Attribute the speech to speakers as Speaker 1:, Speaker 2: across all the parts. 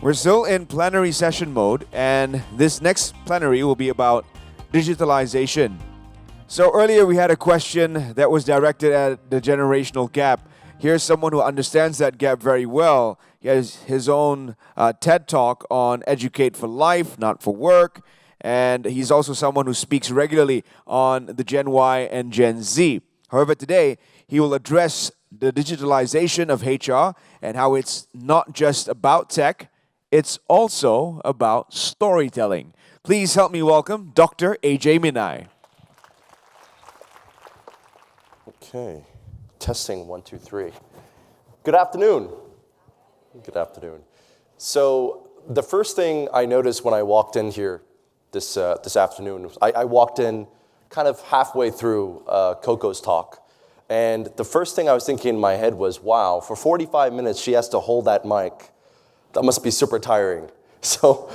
Speaker 1: We're still in plenary session mode, and this next plenary will be about digitalization. So earlier we had a question that was directed at the generational gap. Here's someone who understands that gap very well. He has his own TED Talk on Educate for Life, Not for Work, and he's also someone who speaks regularly on the Gen Y and Gen Z. However, today he will address the digitalization of HR and how it's not just about tech, it's also about storytelling. Please help me welcome Dr. AJ Minai.
Speaker 2: Okay, testing 1, 2, 3. Good afternoon. Good afternoon. So the first thing I noticed when I walked in here this afternoon, I walked in kind of halfway through Coco's talk. And the first thing I was thinking in my head was, wow, for 45 minutes she has to hold that mic. That must be super tiring. So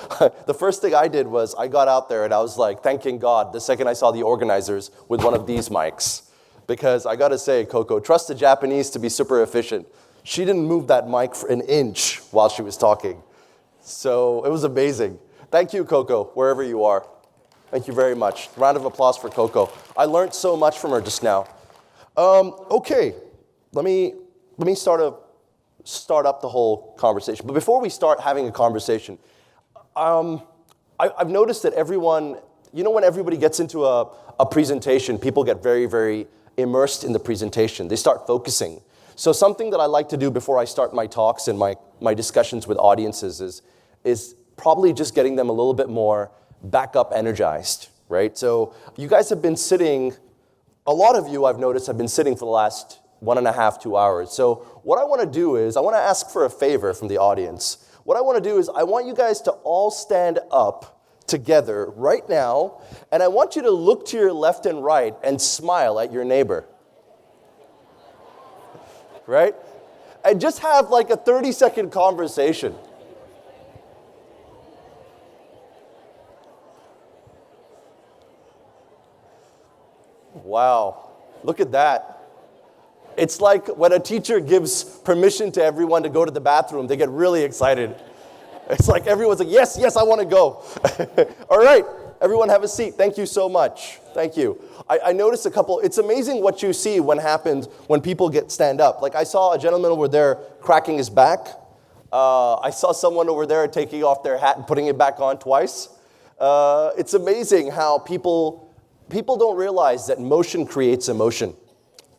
Speaker 2: the first thing I did was I got out there and I was like thanking God the second I saw the organizers with one of these mics. Because I gotta say, Coco, trust the Japanese to be super efficient. She didn't move that mic for an inch while she was talking. So it was amazing. Thank you, Coco, wherever you are. Thank you very much. Round of applause for Coco. I learned so much from her just now. Okay, let me start up the whole conversation. But before we start having a conversation, I've noticed that everyone, when everybody gets into a presentation, people get very, very immersed in the presentation. They start focusing. So something that I like to do before I start my talks and my discussions with audiences is probably just getting them a little bit more back up energized, right? So you guys have been sitting, a lot of you I've noticed have been sitting for the last 1.5, 2 hours. So what I want to do is I want to ask for a favor from the audience. What I want to do is I want you guys to all stand up together right now, and I want you to look to your left and right and smile at your neighbor. Right? And just have like a 30-second conversation. Wow, look at that. It's like when a teacher gives permission to everyone to go to the bathroom, they get really excited. It's like everyone's like, yes, I want to go. All right, everyone have a seat. Thank you so much. Thank you. I noticed a couple, it's amazing what you see when happens when people stand up. Like I saw a gentleman over there cracking his back. I saw someone over there taking off their hat and putting it back on twice. It's amazing how people don't realize that motion creates emotion,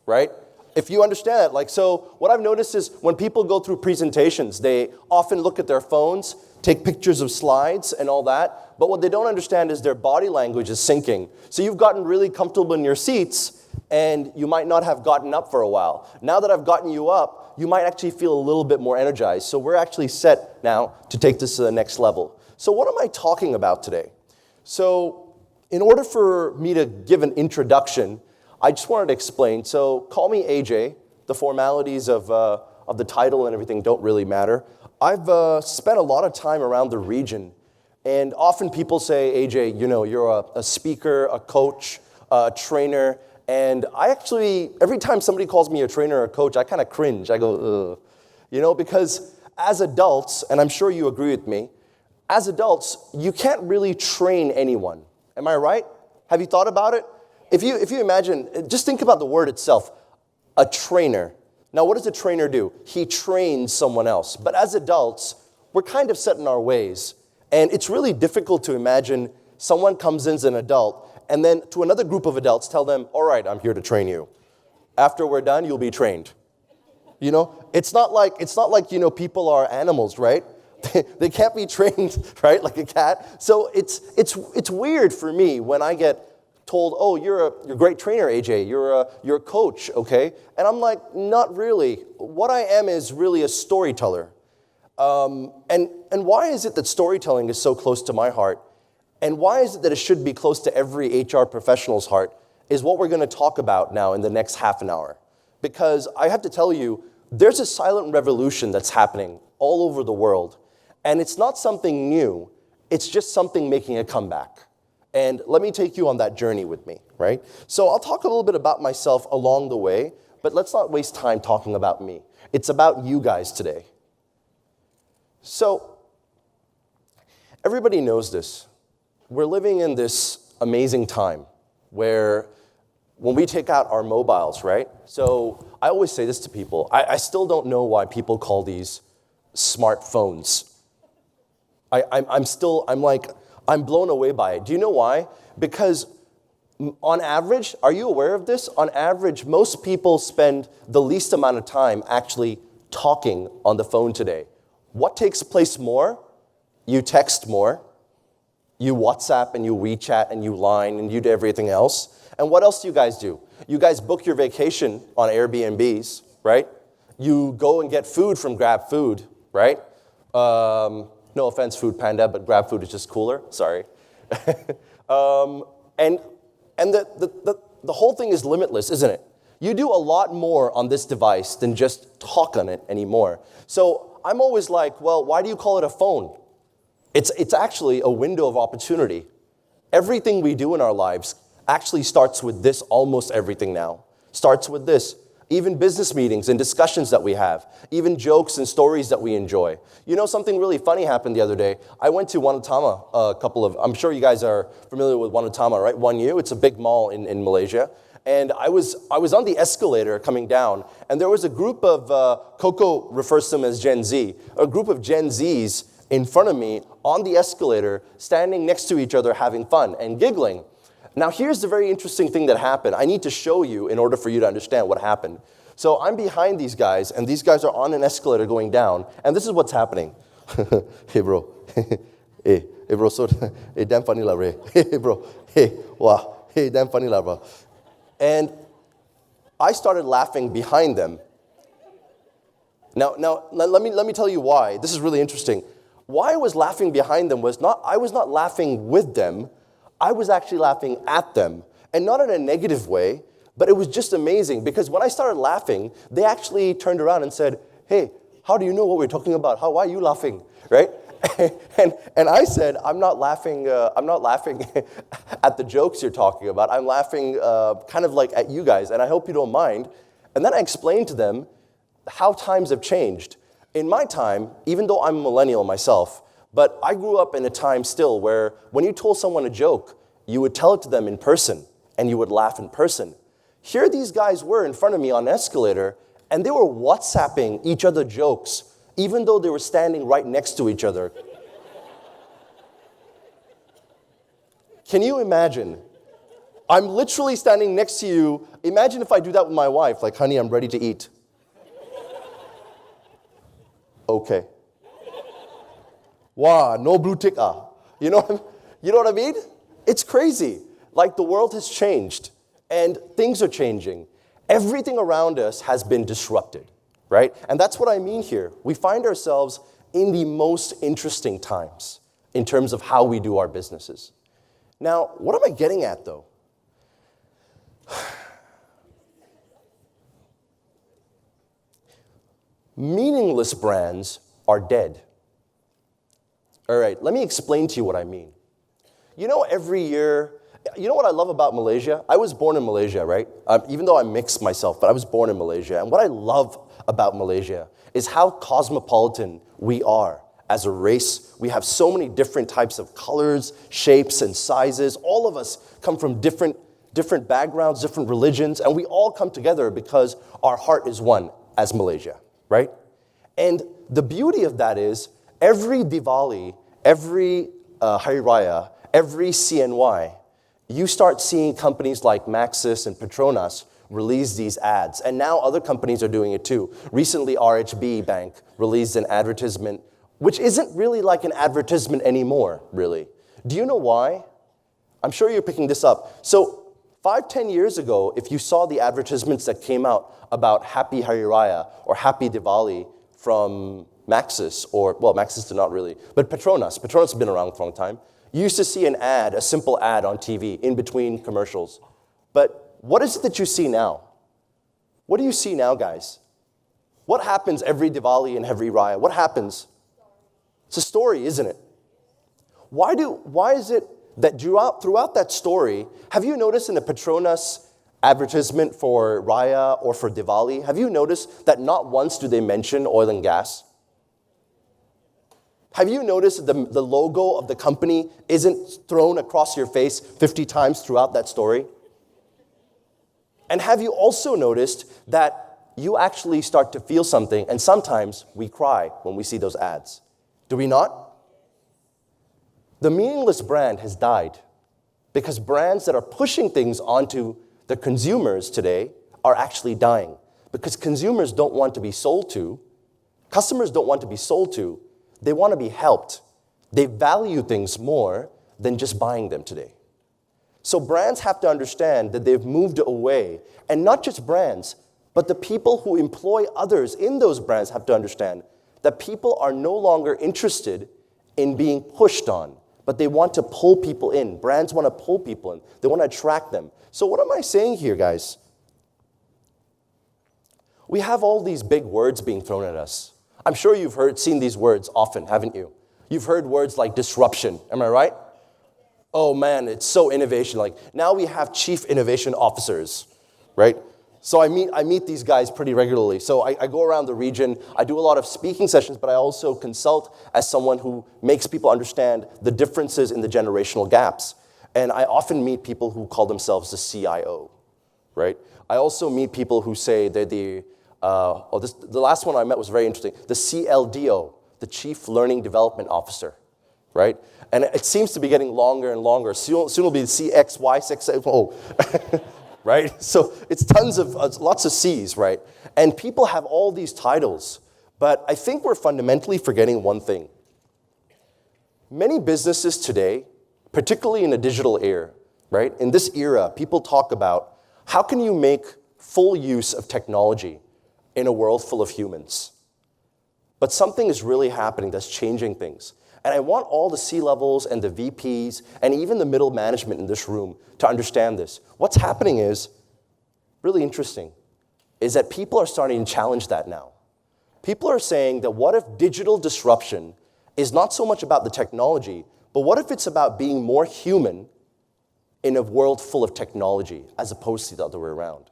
Speaker 2: right? If you understand it, so what I've noticed is when people go through presentations, they often look at their phones, take pictures of slides and all that, but what they don't understand is their body language is syncing. So you've gotten really comfortable in your seats, and you might not have gotten up for a while. Now that I've gotten you up, you might actually feel a little bit more energized. So we're actually set now to take this to the next level. So what am I talking about today? So in order for me to give an introduction, I just wanted to explain. So call me AJ. The formalities of the title and everything don't really matter. I've spent a lot of time around the region, and often people say, AJ, you're a speaker, a coach, a trainer, and I actually, every time somebody calls me a trainer or a coach, I kind of cringe. I go, ugh. Because as adults, and I'm sure you agree with me, as adults, you can't really train anyone. Am I right? Have you thought about it? If you imagine, just think about the word itself, a trainer. Now, what does a trainer do? He trains someone else. But as adults, we're kind of set in our ways. And it's really difficult to imagine someone comes in as an adult and then to another group of adults tell them, all right, I'm here to train you. After we're done, you'll be trained. It's not like people are animals, right? They can't be trained, right, like a cat. So it's weird for me when I get told, oh, you're a great trainer, AJ. You're a coach, okay? And I'm like, not really. What I am is really a storyteller. And why is it that storytelling is so close to my heart? And why is it that it should be close to every HR professional's heart is what we're going to talk about now in the next half an hour. Because I have to tell you, there's a silent revolution that's happening all over the world. And it's not something new. It's just something making a comeback. And let me take you on that journey with me, right? So I'll talk a little bit about myself along the way, but let's not waste time talking about me. It's about you guys today. So Everybody knows this. We're living in this amazing time where when we take out our mobiles, right? So I always say this to people. I still don't know why people call these smartphones. I'm blown away by it. Do you know why? Because on average, are you aware of this? On average, most people spend the least amount of time actually talking on the phone today. What takes place more? You text more. You WhatsApp and you WeChat and you Line and you do everything else. And what else do you guys do? You guys book your vacation on Airbnbs, right? You go and get food from Grab Food, right? No offense, Food Panda, but Grab Food is just cooler. Sorry. And the whole thing is limitless, isn't it? You do a lot more on this device than just talk on it anymore. So I'm always like, well, why do you call it a phone? It's actually a window of opportunity. Everything we do in our lives actually starts with this, almost everything now. Starts with this. Even business meetings and discussions that we have. Even jokes and stories that we enjoy. You know, something really funny happened the other day. I went to Wanatama I'm sure you guys are familiar with Wanatama, right? 1U, it's a big mall in Malaysia. And I was on the escalator coming down, and there was a group of, Coco refers to them as Gen Z, a group of Gen Zs in front of me on the escalator, standing next to each other, having fun and giggling. Now, here's the very interesting thing that happened. I need to show you in order for you to understand what happened. So I'm behind these guys, and these guys are on an escalator going down, and this is what's happening. Hey, bro. Hey, bro. So, hey, damn funny, la, Ray. Hey, bro. Hey, wow. Hey, damn funny, la, bro. And I started laughing behind them. Now, let me tell you why. This is really interesting. Why I was laughing behind them was I was not laughing with them. I was actually laughing at them, and not in a negative way, but it was just amazing because when I started laughing, they actually turned around and said, hey, how do you know what we're talking about? Why are you laughing, right? and I said, I'm not laughing at the jokes you're talking about. I'm laughing kind of like at you guys, and I hope you don't mind. And then I explained to them how times have changed. In my time, even though I'm a millennial myself, but I grew up in a time still where when you told someone a joke, you would tell it to them in person, and you would laugh in person. Here these guys were in front of me on an escalator, and they were WhatsApping each other jokes, even though they were standing right next to each other. Can you imagine? I'm literally standing next to you. Imagine if I do that with my wife, like, honey, I'm ready to eat. Okay. Wow, no blue tick. You know what I mean? It's crazy. Like the world has changed and things are changing. Everything around us has been disrupted, right? And that's what I mean here. We find ourselves in the most interesting times in terms of how we do our businesses. Now, what am I getting at though? Meaningless brands are dead. All right, let me explain to you what I mean. You know, every year, you know what I love about Malaysia? I was born in Malaysia, right? Even though I'm mixed myself, but I was born in Malaysia. And what I love about Malaysia is how cosmopolitan we are as a race. We have so many different types of colors, shapes, and sizes. All of us come from different backgrounds, different religions, and we all come together because our heart is one as Malaysia, right? And the beauty of that is every Diwali, every Hari Raya, every CNY, you start seeing companies like Maxis and Petronas release these ads. And now other companies are doing it too. Recently, RHB Bank released an advertisement, which isn't really like an advertisement anymore, really. Do you know why? I'm sure you're picking this up. So 5-10 years ago, if you saw the advertisements that came out about Happy Hari Raya or Happy Diwali from Maxis, Maxis did not really, but Petronas has been around for a long time. You used to see an ad, a simple ad on TV in between commercials. But what is it that you see now? What do you see now, guys? What happens every Diwali and every Raya? What happens? It's a story, isn't it? Why is it that throughout that story, have you noticed in a Petronas advertisement for Raya or for Diwali, have you noticed that not once do they mention oil and gas? Have you noticed that the logo of the company isn't thrown across your face 50 times throughout that story? And have you also noticed that you actually start to feel something, and sometimes we cry when we see those ads? Do we not? The meaningless brand has died because brands that are pushing things onto the consumers today are actually dying because consumers don't want to be sold to, customers don't want to be sold to, they want to be helped. They value things more than just buying them today. So brands have to understand that they've moved away, and not just brands, but the people who employ others in those brands have to understand that people are no longer interested in being pushed on, but they want to pull people in. Brands want to pull people in. They want to attract them. So what am I saying here, guys? We have all these big words being thrown at us. I'm sure you've seen these words often, haven't you? You've heard words like disruption, am I right? Oh man, it's so innovation. Like now we have chief innovation officers, right? So I meet these guys pretty regularly. So I go around the region, I do a lot of speaking sessions, but I also consult as someone who makes people understand the differences in the generational gaps. And I often meet people who call themselves the CIO, right? I also meet people who say they're the last one I met was very interesting, the CLDO, the Chief Learning Development Officer, right? And it seems to be getting longer and longer. Soon it'll be the CXY6O, right? So it's tons of, lots of C's, right? And people have all these titles, but I think we're fundamentally forgetting one thing. Many businesses today, particularly in a digital era, right? In this era, people talk about how can you make full use of technology in a world full of humans. But something is really happening that's changing things. And I want all the C-levels and the VPs and even the middle management in this room to understand this. What's happening is, really interesting, is that people are starting to challenge that now. People are saying that what if digital disruption is not so much about the technology, but what if it's about being more human in a world full of technology as opposed to the other way around?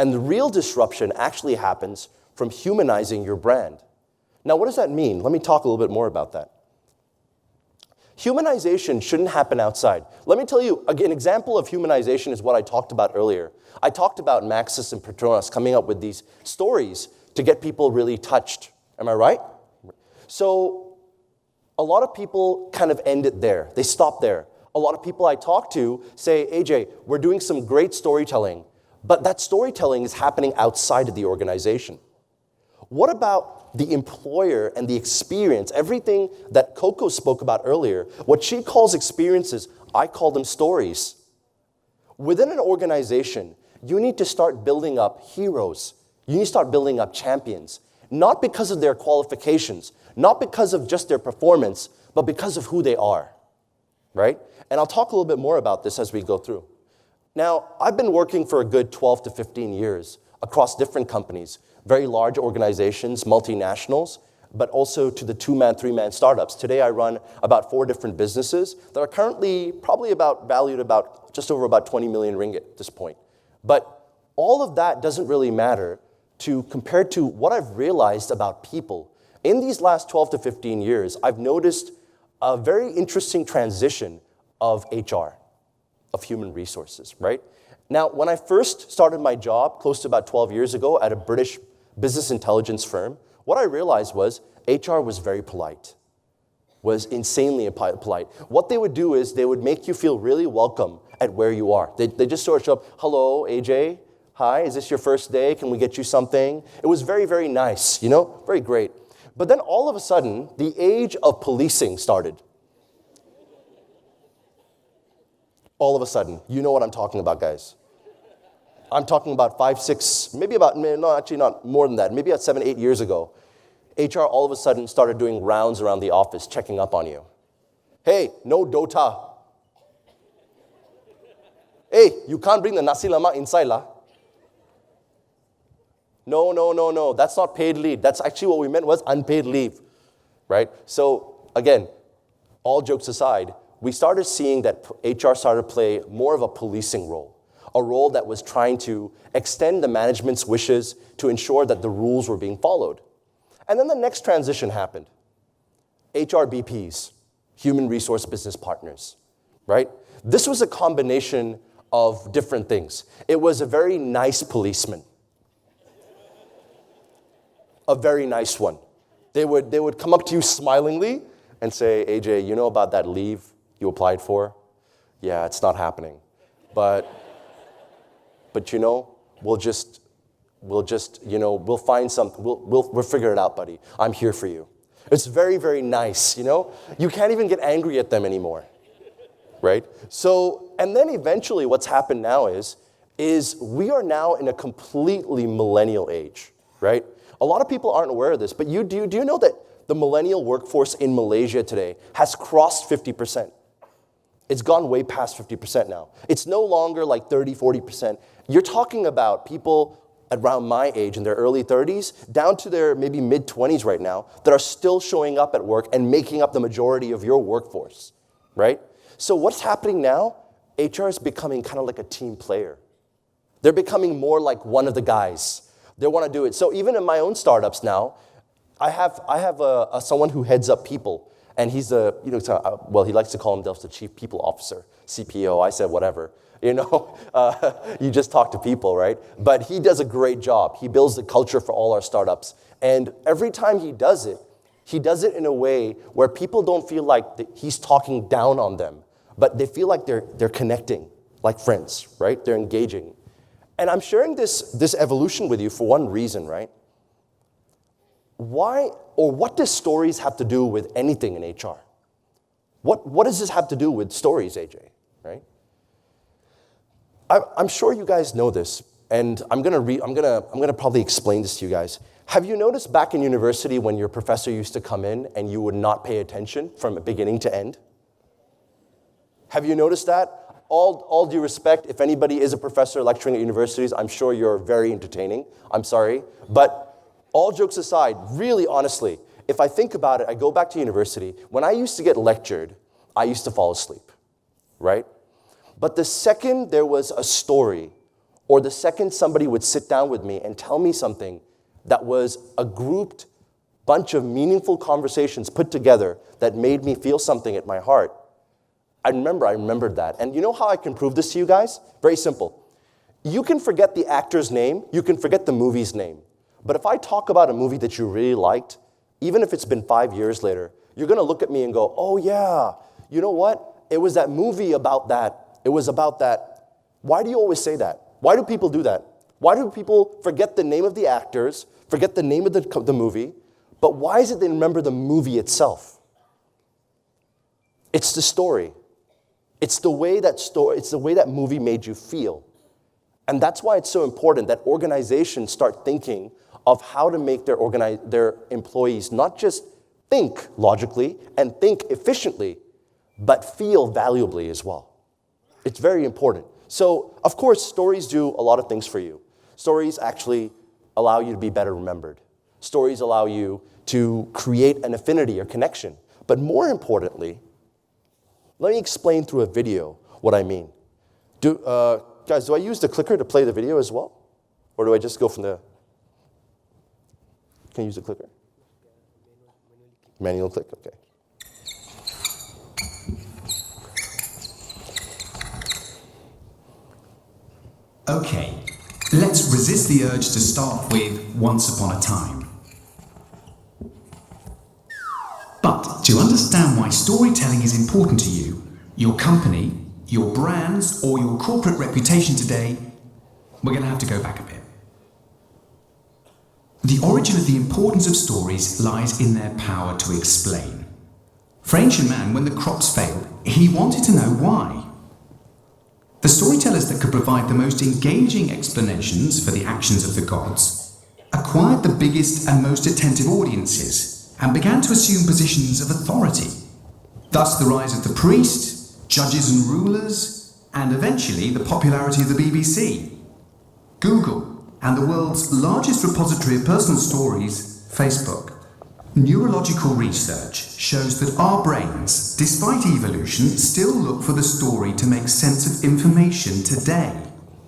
Speaker 2: And the real disruption actually happens from humanizing your brand. Now, what does that mean? Let me talk a little bit more about that. Humanization shouldn't happen outside. Let me tell you, an example of humanization is what I talked about earlier. I talked about Maxis and Petronas coming up with these stories to get people really touched. Am I right? So a lot of people kind of end it there. They stop there. A lot of people I talk to say, AJ, we're doing some great storytelling, but that storytelling is happening outside of the organization. What about the employer and the experience? Everything that Coco spoke about earlier, what she calls experiences, I call them stories. Within an organization, you need to start building up heroes. You need to start building up champions, not because of their qualifications, not because of just their performance, but because of who they are, right? And I'll talk a little bit more about this as we go through. Now, I've been working for a good 12 to 15 years across different companies, very large organizations, multinationals, but also to the 2-man, 3-man startups. Today, I run about 4 different businesses that are currently probably valued about just over about 20 million ringgit at this point. But all of that doesn't really matter compared to what I've realized about people. In these last 12 to 15 years, I've noticed a very interesting transition of HR, of human resources, right? Now, when I first started my job close to about 12 years ago at a British business intelligence firm, what I realized was HR was very polite, was insanely polite. What they would do is they would make you feel really welcome at where you are. They just sort of show up, hello, AJ, hi, is this your first day? Can we get you something? It was very, very nice, very great. But then all of a sudden, the age of policing started. All of a sudden, you know what I'm talking about, guys. I'm talking about 5, 6, not more than that, maybe about 7, 8 years ago. HR all of a sudden started doing rounds around the office, checking up on you. Hey, no Dota. Hey, you can't bring the nasi lemak inside, lah. No, that's not paid leave. That's actually what we meant was unpaid leave, right? So again, all jokes aside, we started seeing that HR started to play more of a policing role, a role that was trying to extend the management's wishes to ensure that the rules were being followed. And then the next transition happened. HRBPs, human resource business partners, right? This was a combination of different things. It was a very nice policeman. A very nice one. They would come up to you smilingly and say, AJ, you know about that leave you applied for? Yeah, it's not happening. But you know, we'll find something, we'll figure it out, buddy. I'm here for you. It's very, very nice, you know? You can't even get angry at them anymore, right? So, and then eventually what's happened now is we are now in a completely millennial age, right? A lot of people aren't aware of this, but do you know that the millennial workforce in Malaysia today has crossed 50%? It's gone way past 50% now. It's no longer like 30, 40%. You're talking about people around my age in their early 30s, down to their maybe mid-20s right now, that are still showing up at work and making up the majority of your workforce, right? So what's happening now? HR is becoming kind of like a team player. They're becoming more like one of the guys. They want to do it. So even in my own startups now, I have someone who heads up people, and he's he likes to call himself the chief people officer, CPO. I said whatever. You just talk to people, right? But he does a great job. He builds the culture for all our startups. And every time he does it in a way where people don't feel like he's talking down on them, but they feel like they're connecting, like friends, right? They're engaging. And I'm sharing this evolution with you for one reason, right? Why or what does stories have to do with anything in HR? What does this have to do with stories, AJ, right? I'm sure you guys know this, and I'm gonna probably explain this to you guys. Have you noticed back in university when your professor used to come in and you would not pay attention from beginning to end? Have you noticed that? All due respect, if anybody is a professor lecturing at universities, I'm sure you're very entertaining. I'm sorry. But all jokes aside, really honestly, if I think about it, I go back to university. When I used to get lectured, I used to fall asleep, right? But the second there was a story, or the second somebody would sit down with me and tell me something that was a grouped bunch of meaningful conversations put together that made me feel something at my heart, I remembered that. And you know how I can prove this to you guys? Very simple. You can forget the actor's name, you can forget the movie's name. But if I talk about a movie that you really liked, even if it's been 5 years later, you're gonna look at me and go, oh yeah, you know what? It was that movie about that. It was about that. Why do you always say that? Why do people do that? Why do people forget the name of the actors, forget the name of the movie, but why is it they remember the movie itself? It's the story. It's the way that movie made you feel. And that's why it's so important that organizations start thinking of how to make their employees not just think logically and think efficiently, but feel valuably as well. It's very important. So, of course, stories do a lot of things for you. Stories actually allow you to be better remembered. Stories allow you to create an affinity or connection. But more importantly, let me explain through a video what I mean. Guys, do I use the clicker to play the video as well? Or do I just go from the... Can you use the clicker? Manual click, okay.
Speaker 3: Okay, let's resist the urge to start with Once Upon a Time. But to understand why storytelling is important to you, your company, your brands, or your corporate reputation today, we're going to have to go back a bit. The origin of the importance of stories lies in their power to explain. For ancient man, when the crops failed, he wanted to know why. The storytellers that could provide the most engaging explanations for the actions of the gods acquired the biggest and most attentive audiences and began to assume positions of authority. Thus the rise of the priest, judges and rulers, and eventually the popularity of the BBC, Google, and the world's largest repository of personal stories, Facebook. Neurological research shows that our brains, despite evolution, still look for the story to make sense of information today.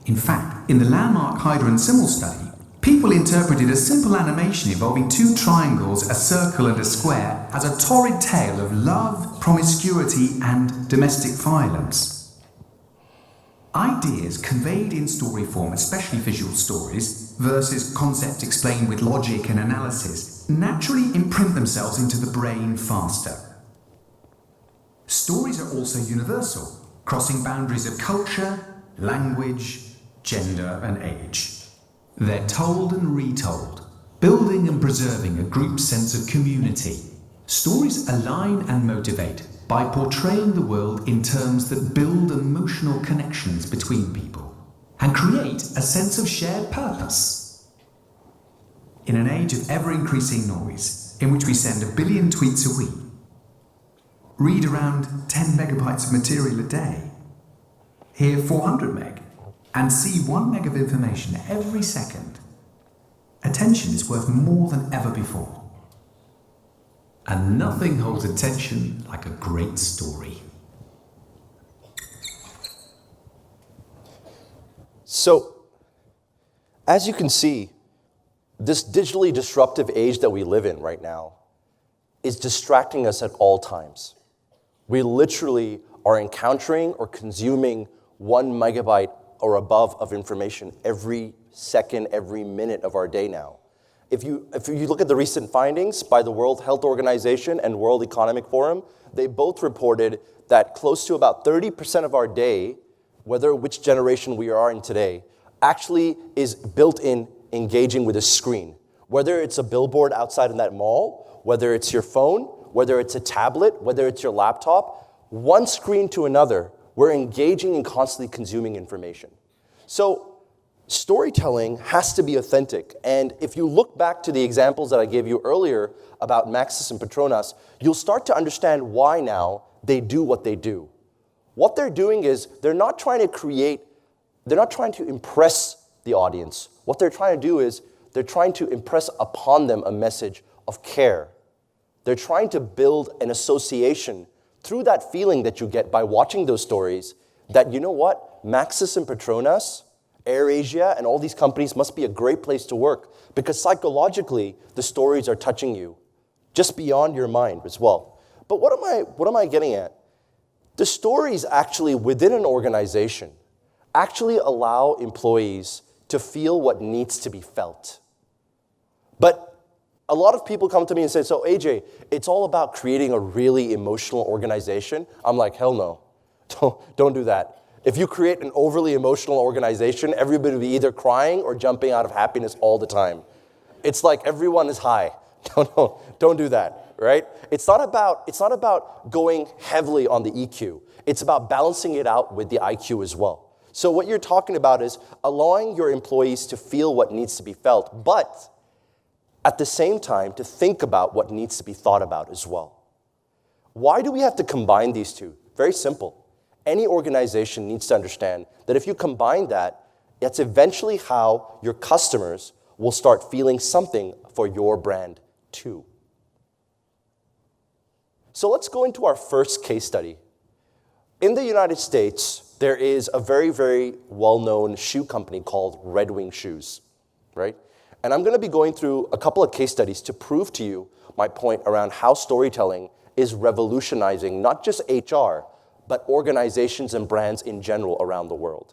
Speaker 3: In fact, in the landmark Hyder and Simmel study, People interpreted a simple animation involving two triangles, a circle and a square, as a torrid tale of love, promiscuity, and domestic violence. Ideas conveyed in story form, especially visual stories, versus concepts explained with logic and analysis, naturally imprint themselves into the brain faster. Stories are also universal, crossing boundaries of culture, language, gender, and age. They're told and retold, building and preserving a group sense of community. Stories align and motivate by portraying the world in terms that build emotional connections between people and create a sense of shared purpose. In an age of ever-increasing noise, in which we send 1 billion tweets a week, read around 10 megabytes of material a day, hear 400 meg, and see 1 meg of information every second, attention is worth more than ever before. And nothing holds attention like a great story.
Speaker 2: So, as you can see, this digitally disruptive age that we live in right now is distracting us at all times. We literally are encountering or consuming 1 megabyte or above of information every second, every minute of our day now. If you look at the recent findings by the World Health Organization and World Economic Forum, they both reported that close to about 30% of our day, whether which generation we are in today, actually is built in engaging with a screen. Whether it's a billboard outside in that mall, whether it's your phone, whether it's a tablet, whether it's your laptop, one screen to another, we're engaging and constantly consuming information. So storytelling has to be authentic. And if you look back to the examples that I gave you earlier about Maxis and Petronas, you'll start to understand why now they do what they do. What they're doing is they're not trying to impress the audience. What they're trying to do is they're trying to impress upon them a message of care. They're trying to build an association through that feeling that you get by watching those stories that, you know what, Maxis and Petronas, AirAsia, and all these companies must be a great place to work because psychologically, the stories are touching you just beyond your mind as well. But what am I getting at? The stories actually within an organization actually allow employees to feel what needs to be felt. But a lot of people come to me and say, so AJ, it's all about creating a really emotional organization. I'm like, hell no, don't do that. If you create an overly emotional organization, everybody will be either crying or jumping out of happiness all the time. It's like everyone is high. Don't do that, right? It's not about going heavily on the EQ. It's about balancing it out with the IQ as well. So what you're talking about is allowing your employees to feel what needs to be felt, but at the same time, to think about what needs to be thought about as well. Why do we have to combine these two? Very simple. Any organization needs to understand that if you combine that, it's eventually how your customers will start feeling something for your brand too. So let's go into our first case study. In the United States, there is a very, very well-known shoe company called Red Wing Shoes, right? And I'm going to be going through a couple of case studies to prove to you my point around how storytelling is revolutionizing not just HR, but organizations and brands in general around the world.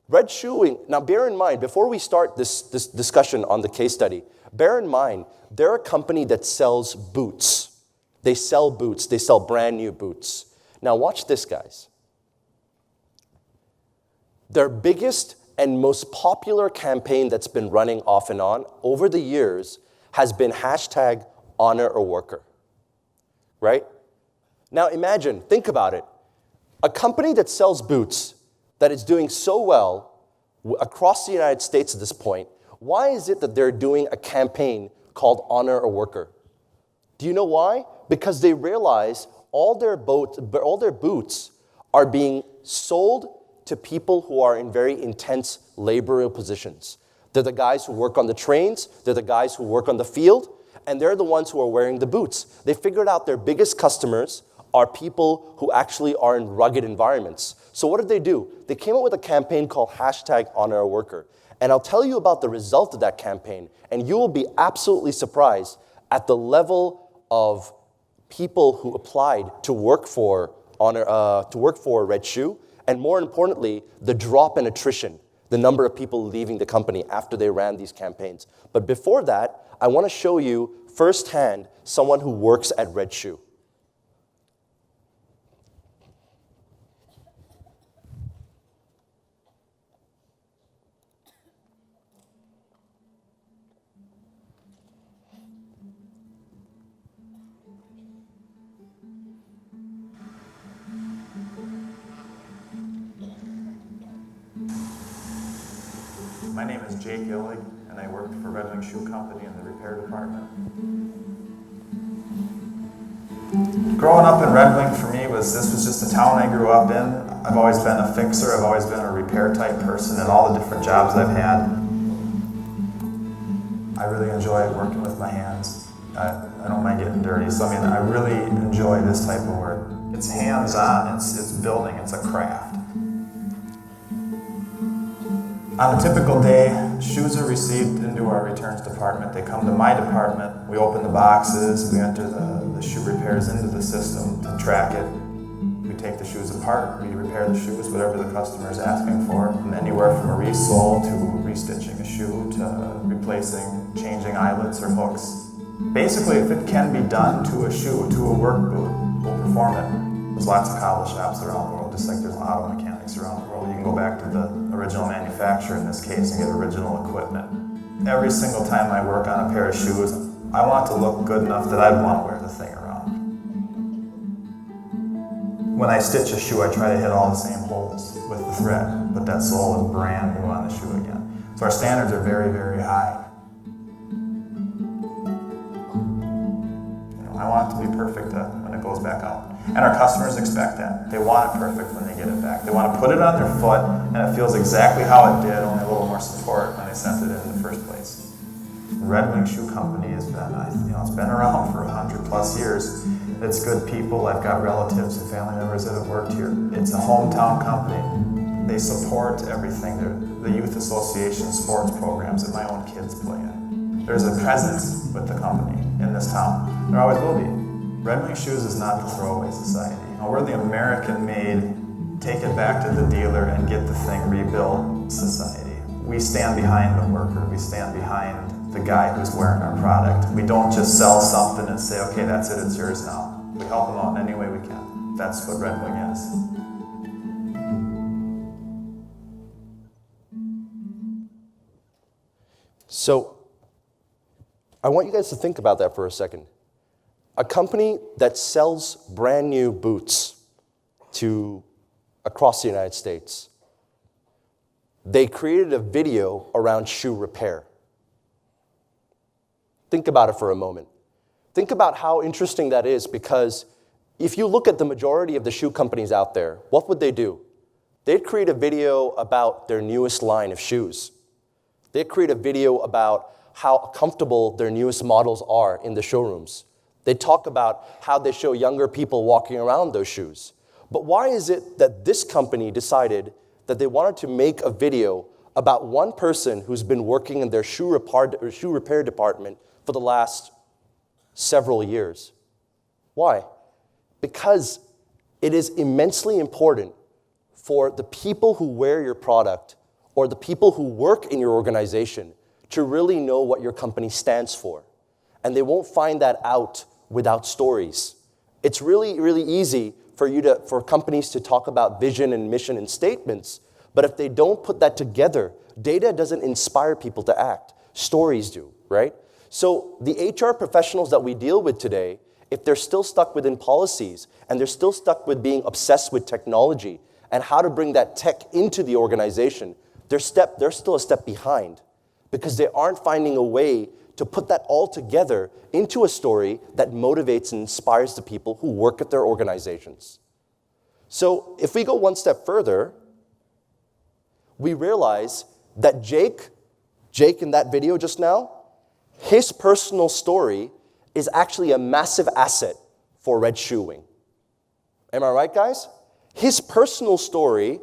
Speaker 2: Red Shoeing, now bear in mind, before we start this discussion on the case study, bear in mind, they're a company that sells boots. They sell boots. They sell brand new boots. Now watch this, guys. Their biggest and most popular campaign that's been running off and on over the years has been hashtag honor a worker, right? Now imagine, think about it. A company that sells boots that is doing so well across the United States at this point, why is it that they're doing a campaign called Honor a Worker? Do you know why? Because they realize all their boots are being sold to people who are in very intense labor positions. They're the guys who work on the trains, they're the guys who work on the field, and they're the ones who are wearing the boots. They figured out their biggest customers are people who actually are in rugged environments. So what did they do? They came up with a campaign called hashtag Honor a Worker. And I'll tell you about the result of that campaign, and you will be absolutely surprised at the level of people who applied to work for Red Shoe, and more importantly, the drop in attrition, the number of people leaving the company after they ran these campaigns. But before that, I want to show you firsthand someone who works at Red Shoe.
Speaker 4: My name is Jake Illig, and I work for Red Wing Shoe Company in the repair department. Growing up in Red Wing for me this was just the town I grew up in. I've always been a fixer, I've always been a repair type person in all the different jobs I've had. I really enjoy working with my hands. I don't mind getting dirty, so I really enjoy this type of work. It's hands-on, it's building, it's a craft. On a typical day, shoes are received into our returns department. They come to my department. We open the boxes. We enter the shoe repairs into the system to track it. We take the shoes apart. We repair the shoes, whatever the customer is asking for. And anywhere from a resole to restitching a shoe to replacing, changing eyelets or hooks. Basically, if it can be done to a shoe, to a work boot, we'll perform it. There's lots of cobble shops around the world, just like there's auto mechanics around the world. You can go back to the original manufacturer in this case and get original equipment. Every single time I work on a pair of shoes, I want it to look good enough that I'd want to wear the thing around. When I stitch a shoe, I try to hit all the same holes with the thread, but that sole is brand new on the shoe again. So our standards are very, very high. I want it to be perfect when it goes back out. And our customers expect that. They want it perfect when they get it back. They want to put it on their foot and it feels exactly how it did, only a little more support when they sent it in the first place. Red Wing Shoe Company has been, it's been around for 100+ years. It's good people. I've got relatives and family members that have worked here. It's a hometown company. They support everything. The youth association sports programs that my own kids play in. There's a presence with the company in this town. There always will be. Red Wing Shoes is not the throwaway society. We're the American-made, take it back to the dealer and get the thing rebuilt society. We stand behind the worker. We stand behind the guy who's wearing our product. We don't just sell something and say, okay, that's it, it's yours now. We help them out in any way we can. That's what Red Wing is.
Speaker 2: So, I want you guys to think about that for a second. A company that sells brand new boots across the United States, they created a video around shoe repair. Think about it for a moment. Think about how interesting that is, because if you look at the majority of the shoe companies out there, what would they do? They'd create a video about their newest line of shoes. They'd create a video about how comfortable their newest models are in the showrooms. They talk about how they show younger people walking around those shoes. But why is it that this company decided that they wanted to make a video about one person who's been working in their shoe repair department for the last several years? Why? Because it is immensely important for the people who wear your product or the people who work in your organization to really know what your company stands for. And they won't find that out without stories. It's really, really easy for companies to talk about vision and mission and statements, but if they don't put that together, data doesn't inspire people to act. Stories do, right? So the HR professionals that we deal with today, if they're still stuck within policies and they're still stuck with being obsessed with technology and how to bring that tech into the organization, they're still a step behind because they aren't finding a way to put that all together into a story that motivates and inspires the people who work at their organizations. So if we go one step further, we realize that Jake in that video just now, his personal story is actually a massive asset for Red Shoe Wing. Am I right, guys? His personal story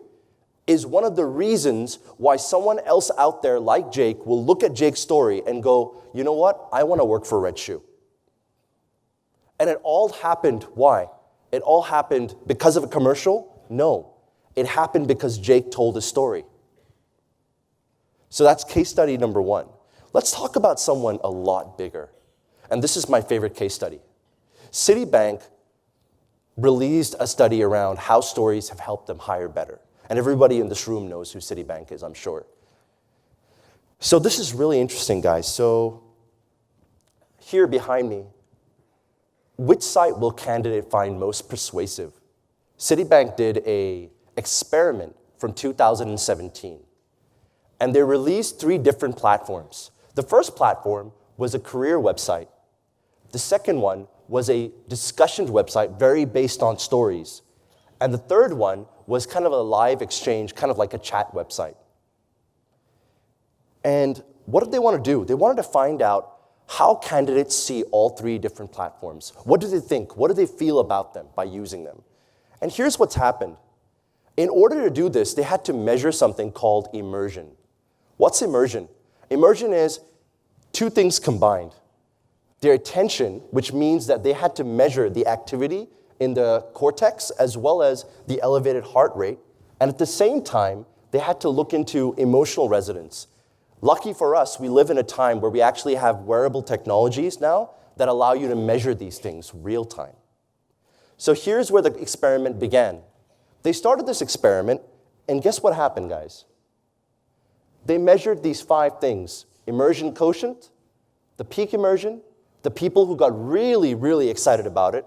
Speaker 2: is one of the reasons why someone else out there like Jake will look at Jake's story and go, you know what? I want to work for Red Shoe. And it all happened, why? It all happened because of a commercial? No. It happened because Jake told his story. So that's case study number one. Let's talk about someone a lot bigger. And this is my favorite case study. Citibank released a study around how stories have helped them hire better. And everybody in this room knows who Citibank is, I'm sure. So this is really interesting, guys. So here behind me, which site will candidate find most persuasive? Citibank did an experiment from 2017. And they released 3 different platforms. The first platform was a career website. The second one was a discussion website, very based on stories. And the third one was kind of a live exchange, kind of like a chat website. And what did they want to do? They wanted to find out how candidates see all 3 different platforms. What do they think? What do they feel about them by using them? And here's what's happened. In order to do this, they had to measure something called immersion. What's immersion? Immersion is 2 things combined. Their attention, which means that they had to measure the activity in the cortex as well as the elevated heart rate. And at the same time, they had to look into emotional resonance. Lucky for us, we live in a time where we actually have wearable technologies now that allow you to measure these things real time. So here's where the experiment began. They started this experiment, and guess what happened, guys? They measured these 5 things: immersion quotient, the peak immersion, the people who got really, really excited about it,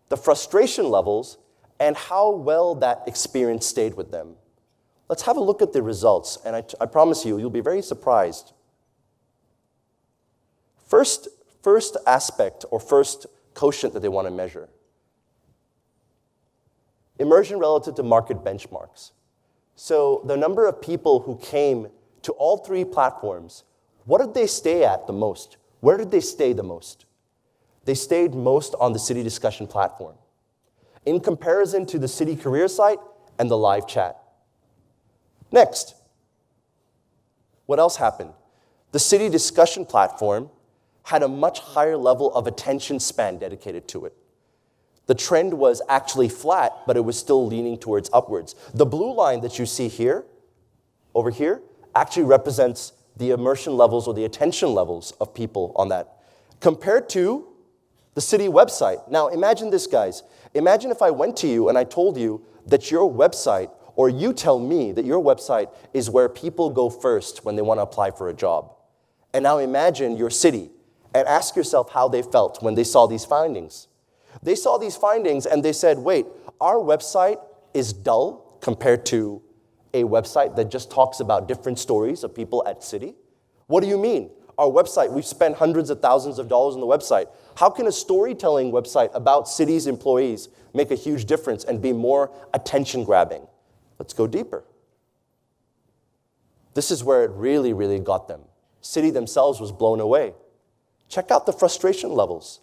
Speaker 2: the frustration levels, and how well that experience stayed with them. Let's have a look at the results, and I promise you, you'll be very surprised. First aspect, or first quotient that they want to measure. Immersion relative to market benchmarks. So the number of people who came to all 3 platforms, what did they stay at the most? Where did they stay the most? They stayed most on the City discussion platform, in comparison to the City career site and the live chat. Next, what else happened? The City discussion platform had a much higher level of attention span dedicated to it. The trend was actually flat, but it was still leaning towards upwards. The blue line that you see here, over here, actually represents the immersion levels or the attention levels of people on that, compared to the City website. Now imagine this, guys. Imagine if I went to you and I told you that your website, or you tell me that your website is where people go first when they want to apply for a job. And now imagine your city and ask yourself how they felt when they saw these findings. They saw these findings and they said, wait, our website is dull compared to a website that just talks about different stories of people at City? What do you mean? Our website, we've spent hundreds of thousands of dollars on the website. How can a storytelling website about City's employees make a huge difference and be more attention-grabbing? Let's go deeper. This is where it really, really got them. City themselves was blown away. Check out the frustration levels.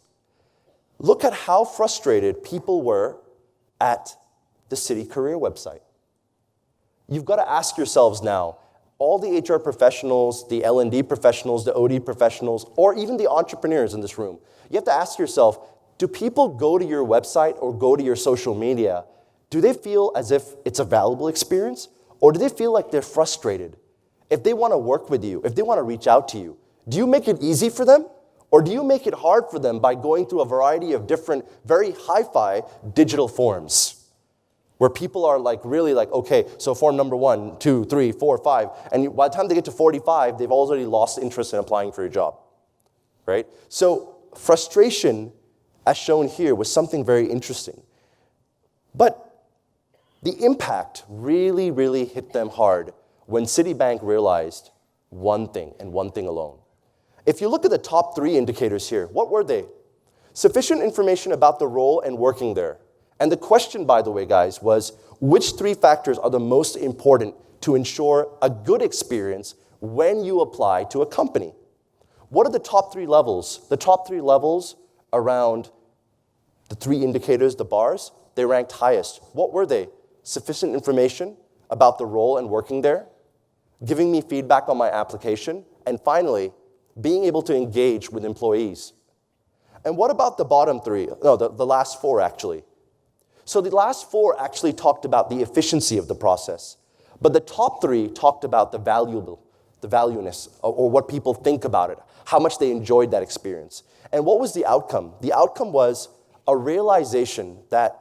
Speaker 2: Look at how frustrated people were at the City career website. You've got to ask yourselves now, all the HR professionals, the L&D professionals, the OD professionals, or even the entrepreneurs in this room, you have to ask yourself, do people go to your website or go to your social media, do they feel as if it's a valuable experience, or do they feel like they're frustrated? If they want to work with you, if they want to reach out to you, do you make it easy for them? Or do you make it hard for them by going through a variety of different, very hi-fi digital forms? Where people are like really like, okay, so form number 1, 2, 3, 4, 5, and by the time they get to 45, they've already lost interest in applying for a job, right? So frustration, as shown here, was something very interesting. But the impact really, really hit them hard when Citibank realized one thing and one thing alone. If you look at the top 3 indicators here, what were they? Sufficient information about the role and working there. And the question, by the way, guys, was which 3 factors are the most important to ensure a good experience when you apply to a company? What are the top 3 levels? The top 3 levels around the 3 indicators, the bars, they ranked highest. What were they? Sufficient information about the role and working there, giving me feedback on my application, and finally, being able to engage with employees. And what about the bottom three? No, the last four, actually. So the last four actually talked about the efficiency of the process. But the top three talked about the valueness, or what people think about it, how much they enjoyed that experience. And what was the outcome? The outcome was a realization that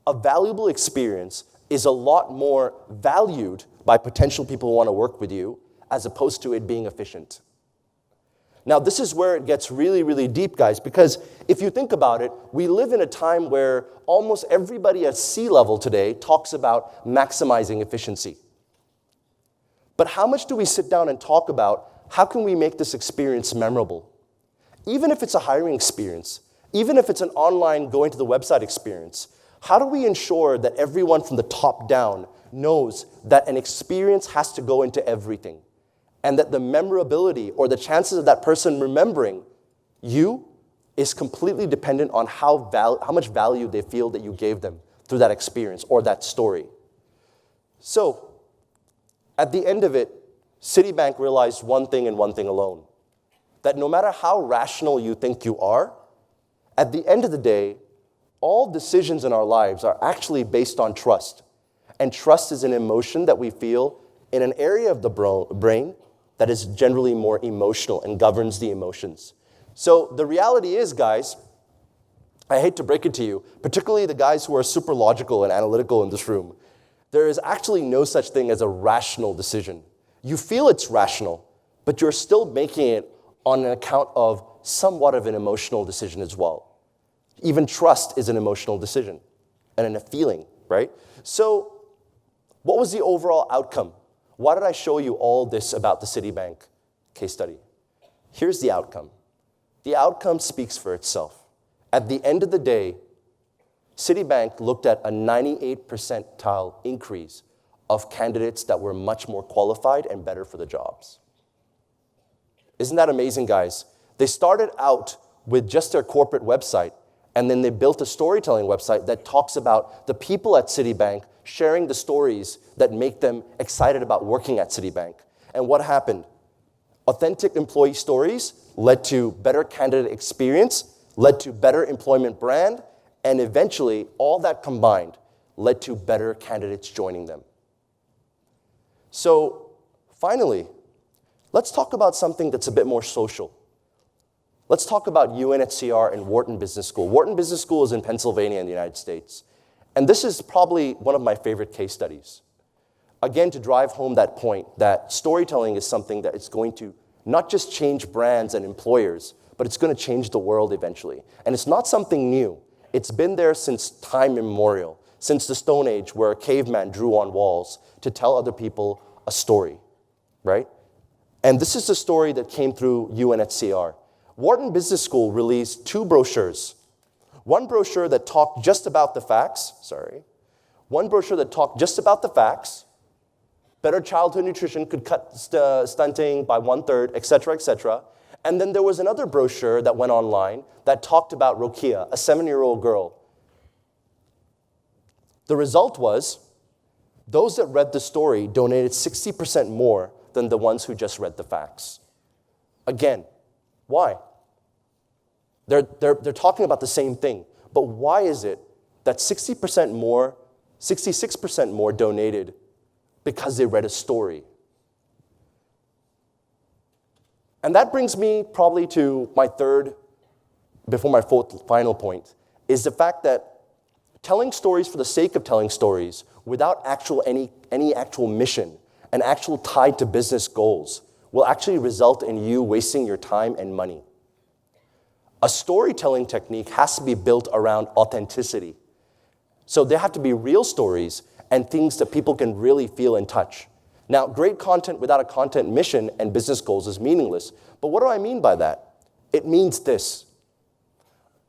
Speaker 2: a valuable experience is a lot more valued by potential people who want to work with you, as opposed to it being efficient. Now, this is where it gets really, really deep, guys, because if you think about it, we live in a time where almost everybody at C-level today talks about maximizing efficiency. But how much do we sit down and talk about how can we make this experience memorable? Even if it's a hiring experience, even if it's an online going to the website experience, how do we ensure that everyone from the top down knows that an experience has to go into everything? And that the memorability or the chances of that person remembering you is completely dependent on how much value they feel that you gave them through that experience or that story. So, at the end of it, Citibank realized one thing and one thing alone, that no matter how rational you think you are, at the end of the day, all decisions in our lives are actually based on trust. And trust is an emotion that we feel in an area of the brain that is generally more emotional and governs the emotions. So the reality is, guys, I hate to break it to you, particularly the guys who are super logical and analytical in this room, there is actually no such thing as a rational decision. You feel it's rational, but you're still making it on an account of somewhat of an emotional decision as well. Even trust is an emotional decision and a feeling, right? So what was the overall outcome? Why did I show you all this about the Citibank case study? Here's the outcome. The outcome speaks for itself. At the end of the day, Citibank looked at a 98 percentile increase of candidates that were much more qualified and better for the jobs. Isn't that amazing, guys? They started out with just their corporate website, and then they built a storytelling website that talks about the people at Citibank sharing the stories that make them excited about working at Citibank. And what happened? Authentic employee stories led to better candidate experience, led to better employment brand, and eventually, all that combined led to better candidates joining them. So, finally, let's talk about something that's a bit more social. Let's talk about UNHCR and Wharton Business School. Wharton Business School is in Pennsylvania in the United States. And this is probably one of my favorite case studies. Again, to drive home that point that storytelling is something that is going to not just change brands and employers, but it's going to change the world eventually. And it's not something new. It's been there since time immemorial, since the Stone Age, where a caveman drew on walls to tell other people a story, right? And this is the story that came through UNHCR. Wharton Business School released 2 brochures. One brochure that talked just about the facts, One brochure that talked just about the facts. Better childhood nutrition could cut stunting by 1/3, et cetera, et cetera. And then there was another brochure that went online that talked about Rokia, a 7-year-old girl. The result was, those that read the story donated 60% more than the ones who just read the facts. Again, why? They're talking about the same thing, but why is it that 60% more, 66% more donated because they read a story? And that brings me probably to my third, before my fourth, final point, is the fact that telling stories for the sake of telling stories without any actual mission and actual tied to business goals will actually result in you wasting your time and money. A storytelling technique has to be built around authenticity. So there have to be real stories and things that people can really feel and touch. Now, great content without a content mission and business goals is meaningless. But what do I mean by that? It means this.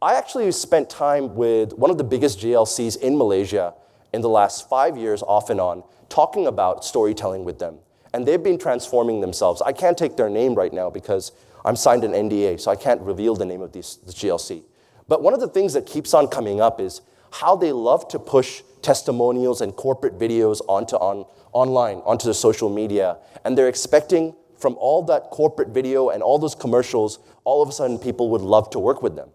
Speaker 2: I actually spent time with one of the biggest JLCs in Malaysia in the last 5 years, off and on, talking about storytelling with them. And they've been transforming themselves. I can't take their name right now because I'm signed an NDA, so I can't reveal the name of this GLC. But one of the things that keeps on coming up is how they love to push testimonials and corporate videos online, onto the social media. And they're expecting from all that corporate video and all those commercials, all of a sudden people would love to work with them.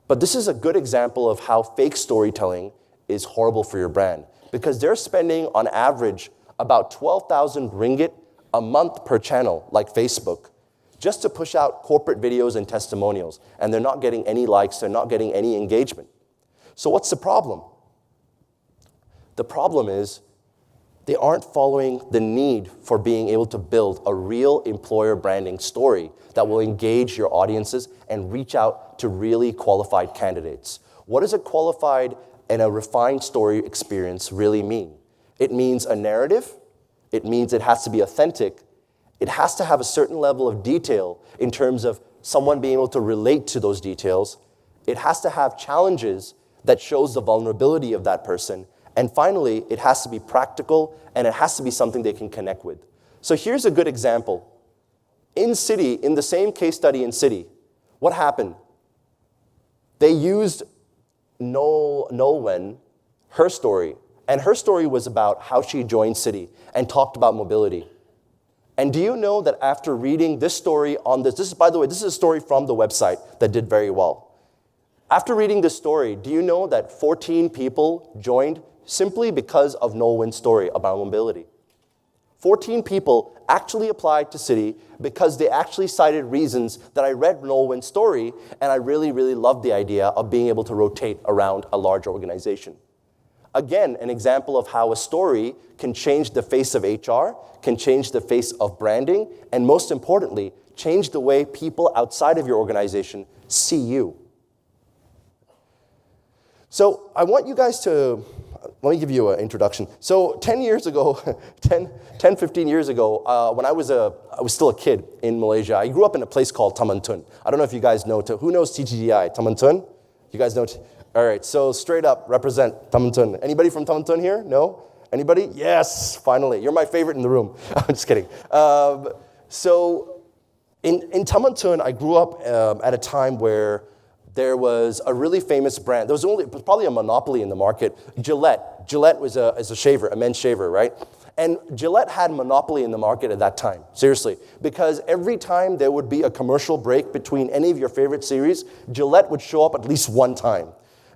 Speaker 2: But this is a good example of how fake storytelling is horrible for your brand, because they're spending on average about 12,000 ringgit a month per channel, like Facebook, just to push out corporate videos and testimonials. And they're not getting any likes, they're not getting any engagement. So what's the problem? The problem is they aren't following the need for being able to build a real employer branding story that will engage your audiences and reach out to really qualified candidates. What does a qualified and a refined story experience really mean? It means a narrative. It means it has to be authentic. It has to have a certain level of detail in terms of someone being able to relate to those details. It has to have challenges that shows the vulnerability of that person. And finally, it has to be practical, and it has to be something they can connect with. So here's a good example. In Citi, in the same case study in Citi, what happened? They used Nolwenn, her story, and her story was about how she joined Citi and talked about mobility. And do you know that after reading this story on this is, by the way, this is a story from the website that did very well. After reading this story, do you know that 14 people joined simply because of Nolwenn's story about mobility? 14 people actually applied to Citi because they actually cited reasons that I read Nolwenn's story, and I really, really loved the idea of being able to rotate around a large organization. Again, an example of how a story can change the face of HR, can change the face of branding, and most importantly, change the way people outside of your organization see you. So I want you guys to, let me give you an introduction. So 10 years ago, 15 years ago, when I was still a kid in Malaysia, I grew up in a place called Taman Tun. I don't know if you guys know, who knows TTDI, Taman Tun? You guys know? All right, so straight up, represent Taman Tun. Anybody from Taman Tun here? No? Anybody? Yes, finally. You're my favorite in the room. I'm just kidding. So in Taman Tun, I grew up at a time where there was a really famous brand. There was probably a monopoly in the market. Gillette. Gillette was a shaver, a men's shaver, right? And Gillette had monopoly in the market at that time, seriously. Because every time there would be a commercial break between any of your favorite series, Gillette would show up at least one time.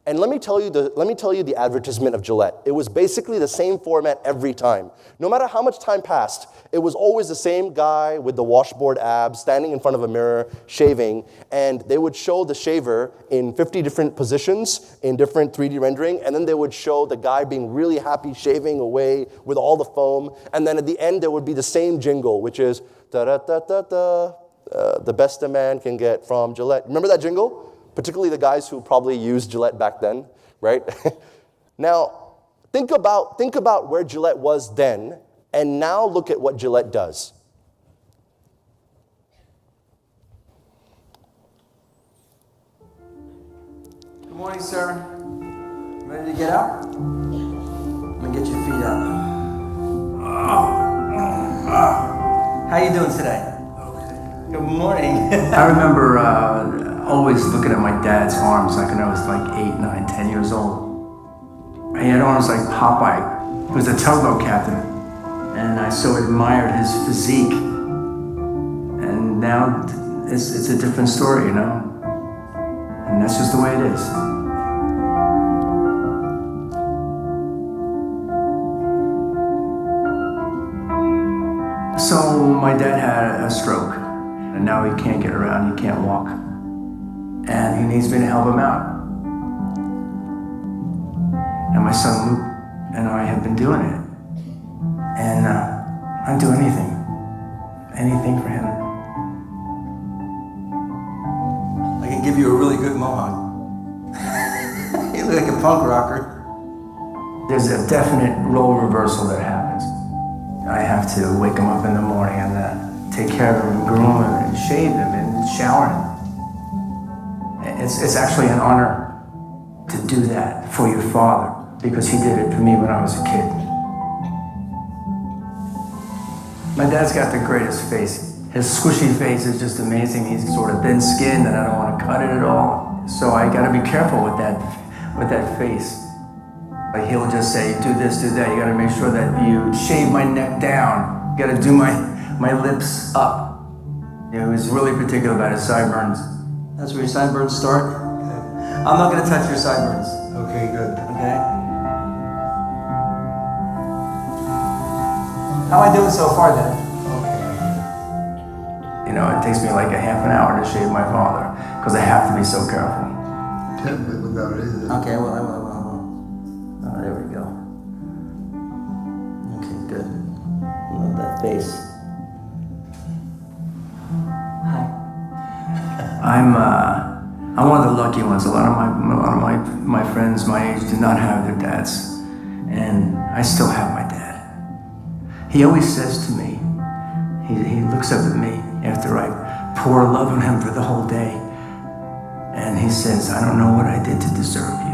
Speaker 2: And let me tell you the advertisement of Gillette. It was basically the same format every time. No matter how much time passed, it was always the same guy with the washboard abs standing in front of a mirror, shaving, and they would show the shaver in 50 different positions in different 3D rendering, and then they would show the guy being really happy shaving away with all the foam, and then at the end there would be the same jingle, which is da-da-da-da-da, the best a man can get from Gillette. Remember that jingle? Particularly the guys who probably used Gillette back then, right? Now, think about where Gillette was then, and now look at what Gillette does.
Speaker 5: Good morning, sir. Ready to get out? Let me get your feet up. How you doing today? Okay. Good morning.
Speaker 6: I remember always looking at my dad's arms like when I was like 8, 9, 10 years old. He had arms like Popeye. He was a tugboat captain. And I so admired his physique. And now it's a different story, you know? And that's just the way it is. So my dad had a stroke. And now he can't get around, he can't walk. And he needs me to help him out. And my son Luke and I have been doing it. And I'd do anything for him.
Speaker 5: I can give you a really good mohawk. You look like a punk rocker.
Speaker 6: There's a definite role reversal that happens. I have to wake him up in the morning and take care of him, groom him, and shave him, and shower him. It's actually an honor to do that for your father, because he did it for me when I was a kid. My dad's got the greatest face. His squishy face is just amazing. He's sort of thin-skinned, and I don't want to cut it at all. So I got to be careful with that face. Like he'll just say, do this, do that. You gotta make sure that you shave my neck down. You gotta do my lips up. He was really particular about his sideburns.
Speaker 5: That's where your sideburns start? I'm not gonna touch your sideburns.
Speaker 7: Okay, good.
Speaker 5: Okay? How am I doing so far then?
Speaker 6: You know, it takes me like a half an hour to shave my father, because I have to be so careful.
Speaker 7: Without it is.
Speaker 5: Okay, well, I will.
Speaker 6: Oh, there we go.
Speaker 5: Okay, good. Love that face. Hi.
Speaker 6: I'm one of the lucky ones. A lot of my friends my age did not have their dads, and I still have my dad. He always says to me, he looks up at me after I pour love on him for the whole day, and he says, I don't know what I did to deserve you.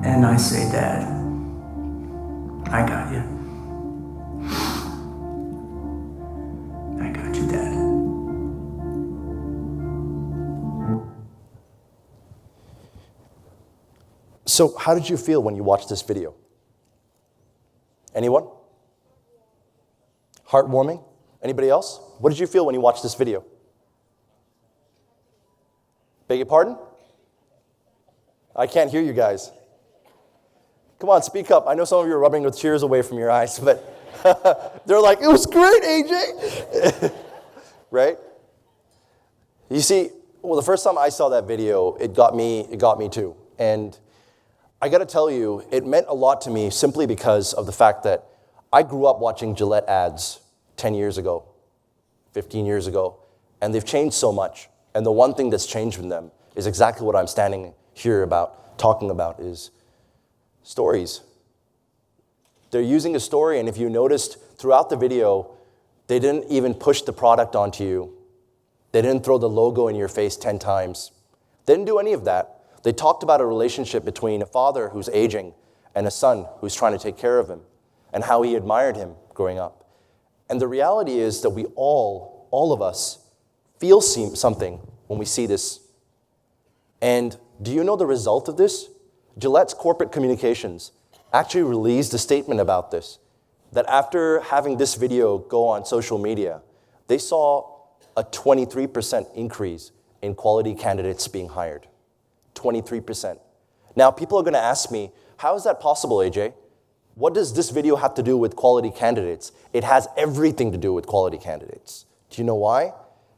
Speaker 6: And I say, Dad, I got you. I got you, Dad.
Speaker 2: So how did you feel when you watched this video? Anyone? Heartwarming? Anybody else? What did you feel when you watched this video? Beg your pardon? I can't hear you guys. Come on, speak up. I know some of you are rubbing the tears away from your eyes, but they're like, it was great, AJ. Right? You see, well, the first time I saw that video, it got me too. And I got to tell you, it meant a lot to me simply because of the fact that I grew up watching Gillette ads 10 years ago, 15 years ago, and they've changed so much. And the one thing that's changed in them is exactly what I'm standing here talking about is stories. They're using a story, and if you noticed throughout the video, they didn't even push the product onto you. They didn't throw the logo in your face 10 times. They didn't do any of that. They talked about a relationship between a father who's aging and a son who's trying to take care of him, and how he admired him growing up. And the reality is that we all of us, feel something when we see this. And do you know the result of this? Gillette's corporate communications actually released a statement about this, that after having this video go on social media, they saw a 23% increase in quality candidates being hired. 23%. Now, people are going to ask me, how is that possible, AJ? What does this video have to do with quality candidates? It has everything to do with quality candidates. Do you know why?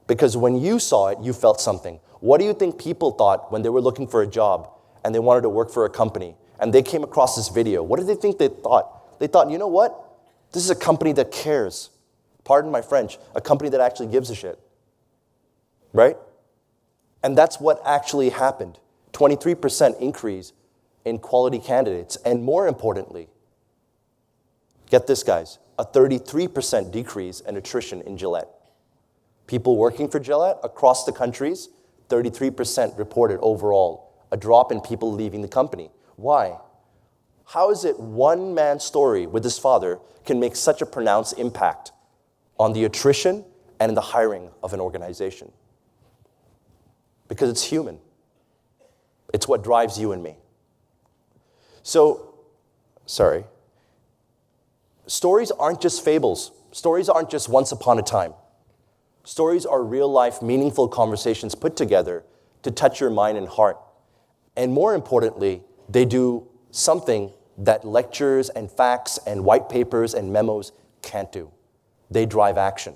Speaker 2: Because when you saw it, you felt something. What do you think people thought when they were looking for a job and they wanted to work for a company and they came across this video? What did they think they thought? They thought, you know what? This is a company that cares. Pardon my French, a company that actually gives a shit. Right? And that's what actually happened. 23% increase in quality candidates. And more importantly, get this, guys, a 33% decrease in attrition in Gillette. People working for Gillette across the countries, 33% reported overall a drop in people leaving the company. Why? How is it one man's story with his father can make such a pronounced impact on the attrition and in the hiring of an organization? Because it's human. It's what drives you and me. So, sorry. Stories aren't just fables. Stories aren't just once upon a time. Stories are real-life, meaningful conversations put together to touch your mind and heart. And more importantly, they do something that lectures and facts and white papers and memos can't do. They drive action.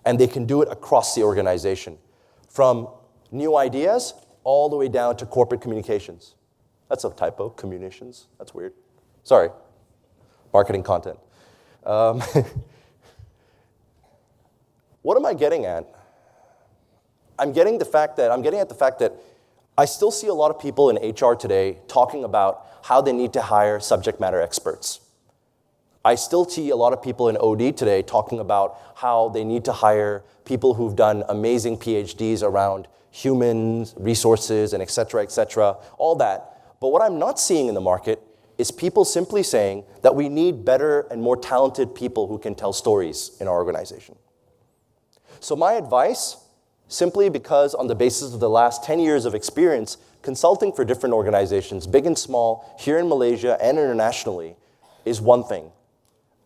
Speaker 2: And they can do it across the organization. From new ideas all the way down to corporate communications. That's a typo, communications. That's weird. Sorry. Marketing content. What am I getting at? I'm getting at the fact that I still see a lot of people in HR today talking about how they need to hire subject matter experts. I still see a lot of people in OD today talking about how they need to hire people who've done amazing PhDs around human resources and et cetera, all that. But what I'm not seeing in the market is people simply saying that we need better and more talented people who can tell stories in our organization. So my advice, simply because on the basis of the last 10 years of experience consulting for different organizations, big and small, here in Malaysia and internationally, is one thing.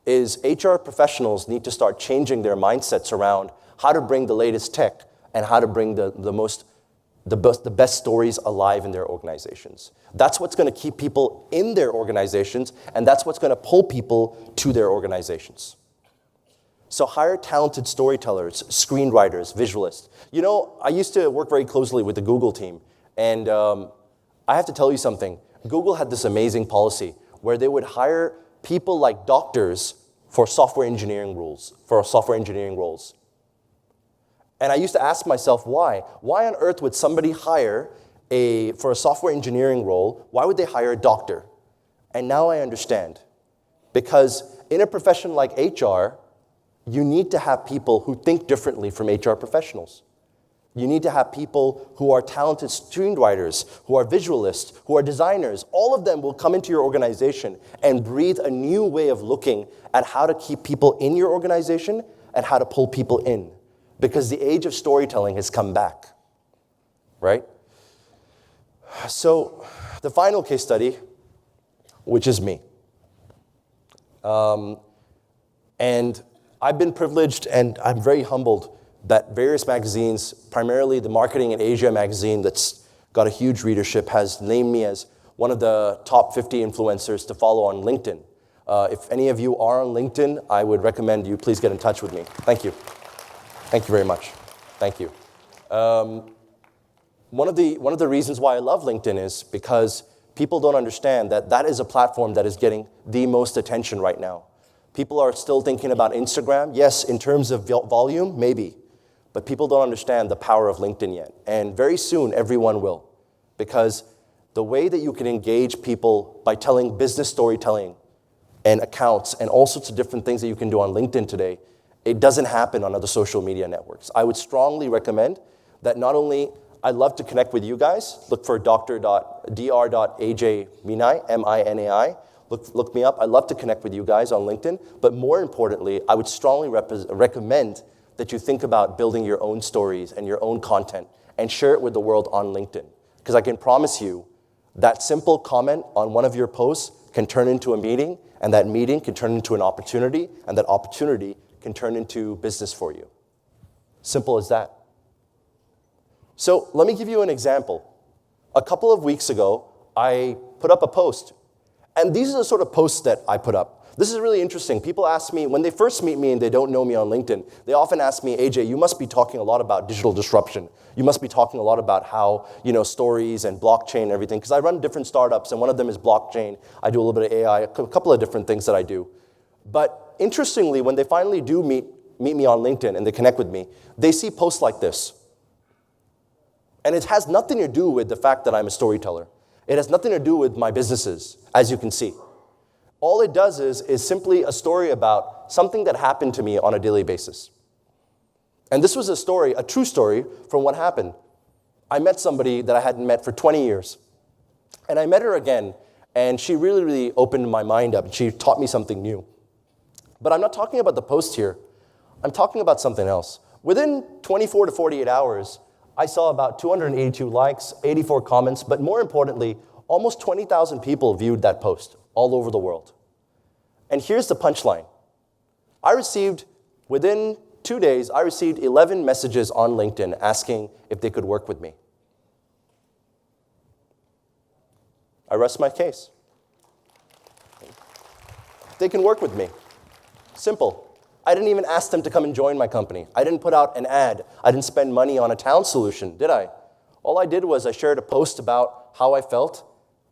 Speaker 2: Is HR professionals need to start changing their mindsets around how to bring the latest tech and how to bring the best stories alive in their organizations. That's what's going to keep people in their organizations, and that's what's going to pull people to their organizations. So hire talented storytellers, screenwriters, visualists. You know, I used to work very closely with the Google team, and I have to tell you something. Google had this amazing policy where they would hire people like doctors for software engineering roles. And I used to ask myself, why? Why on earth would somebody hire for a software engineering role, why would they hire a doctor? And now I understand. Because in a profession like HR, you need to have people who think differently from HR professionals. You need to have people who are talented screenwriters, who are visualists, who are designers. All of them will come into your organization and breathe a new way of looking at how to keep people in your organization and how to pull people in. Because the age of storytelling has come back, right? So the final case study, which is me. And I've been privileged and I'm very humbled that various magazines, primarily the Marketing in Asia magazine that's got a huge readership, has named me as one of the top 50 influencers to follow on LinkedIn. If any of you are on LinkedIn, I would recommend you please get in touch with me. Thank you. Thank you very much. Thank you. One of the reasons why I love LinkedIn is because people don't understand that that is a platform that is getting the most attention right now. People are still thinking about Instagram. Yes, in terms of volume, maybe. But people don't understand the power of LinkedIn yet. And very soon, everyone will. Because the way that you can engage people by telling business storytelling and accounts and all sorts of different things that you can do on LinkedIn today, it doesn't happen on other social media networks. I would strongly recommend that not only I'd love to connect with you guys, look for dr.aj Minai, M-I-N-A-I, look me up. I'd love to connect with you guys on LinkedIn, but more importantly, I would strongly recommend that you think about building your own stories and your own content and share it with the world on LinkedIn. Because I can promise you that simple comment on one of your posts can turn into a meeting, and that meeting can turn into an opportunity, and that opportunity can turn into business for you. Simple as that. So let me give you an example. A couple of weeks ago, I put up a post. And these are the sort of posts that I put up. This is really interesting. People ask me, when they first meet me and they don't know me on LinkedIn, they often ask me, AJ, you must be talking a lot about digital disruption. You must be talking a lot about how, stories and blockchain and everything. Because I run different startups, and one of them is blockchain. I do a little bit of AI, a couple of different things that I do. But interestingly, when they finally do meet me on LinkedIn and they connect with me, they see posts like this. And it has nothing to do with the fact that I'm a storyteller. It has nothing to do with my businesses, as you can see. All it does is simply a story about something that happened to me on a daily basis. And this was a story, a true story, from what happened. I met somebody that I hadn't met for 20 years. And I met her again, and she really, really opened my mind up. She taught me something new. But I'm not talking about the post here. I'm talking about something else. Within 24 to 48 hours, I saw about 282 likes, 84 comments, but more importantly, almost 20,000 people viewed that post all over the world. And here's the punchline. Within 2 days, I received 11 messages on LinkedIn asking if they could work with me. I rest my case. They can work with me. Simple. I didn't even ask them to come and join my company. I didn't put out an ad. I didn't spend money on a talent solution, did I? All I did was I shared a post about how I felt,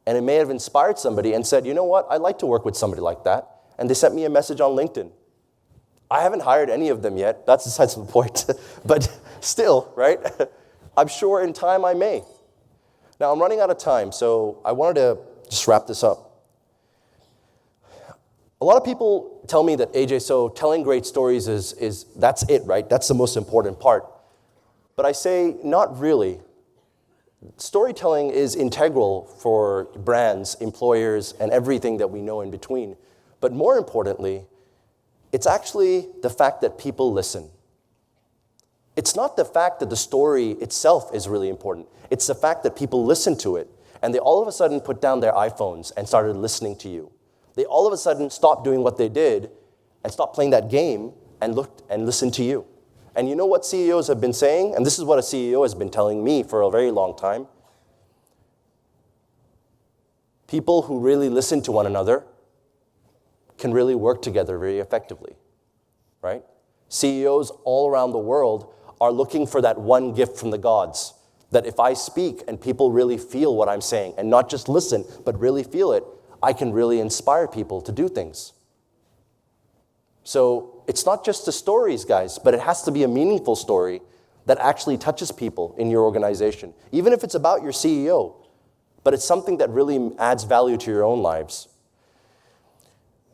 Speaker 2: and it may have inspired somebody and said, you know what, I'd like to work with somebody like that. And they sent me a message on LinkedIn. I haven't hired any of them yet. That's besides the point. But still, right? I'm sure in time I may. Now, I'm running out of time, so I wanted to just wrap this up. A lot of people tell me that, AJ, so telling great stories is that's it, right? That's the most important part. But I say, not really. Storytelling is integral for brands, employers, and everything that we know in between. But more importantly, it's actually the fact that people listen. It's not the fact that the story itself is really important. It's the fact that people listen to it, and they all of a sudden put down their iPhones and started listening to you. They all of a sudden stopped doing what they did and stopped playing that game and looked and listened to you. And you know what CEOs have been saying? And this is what a CEO has been telling me for a very long time. People who really listen to one another can really work together very effectively, right? CEOs all around the world are looking for that one gift from the gods, that if I speak and people really feel what I'm saying, and not just listen, but really feel it, I can really inspire people to do things. So it's not just the stories, guys, but it has to be a meaningful story that actually touches people in your organization, even if it's about your CEO, but it's something that really adds value to your own lives.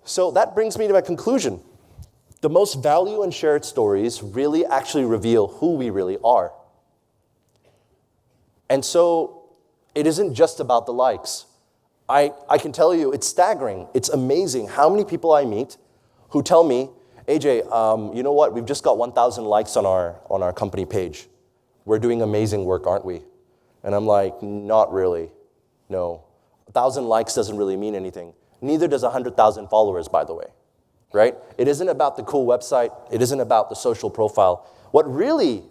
Speaker 2: So that brings me to my conclusion. The most value and shared stories really actually reveal who we really are. And so it isn't just about the likes. I can tell you, it's staggering. It's amazing how many people I meet who tell me, AJ, you know what? We've just got 1,000 likes on our company page. We're doing amazing work, aren't we? And I'm like, not really. No. 1,000 likes doesn't really mean anything. Neither does 100,000 followers, by the way. Right? It isn't about the cool website. It isn't about the social profile. What really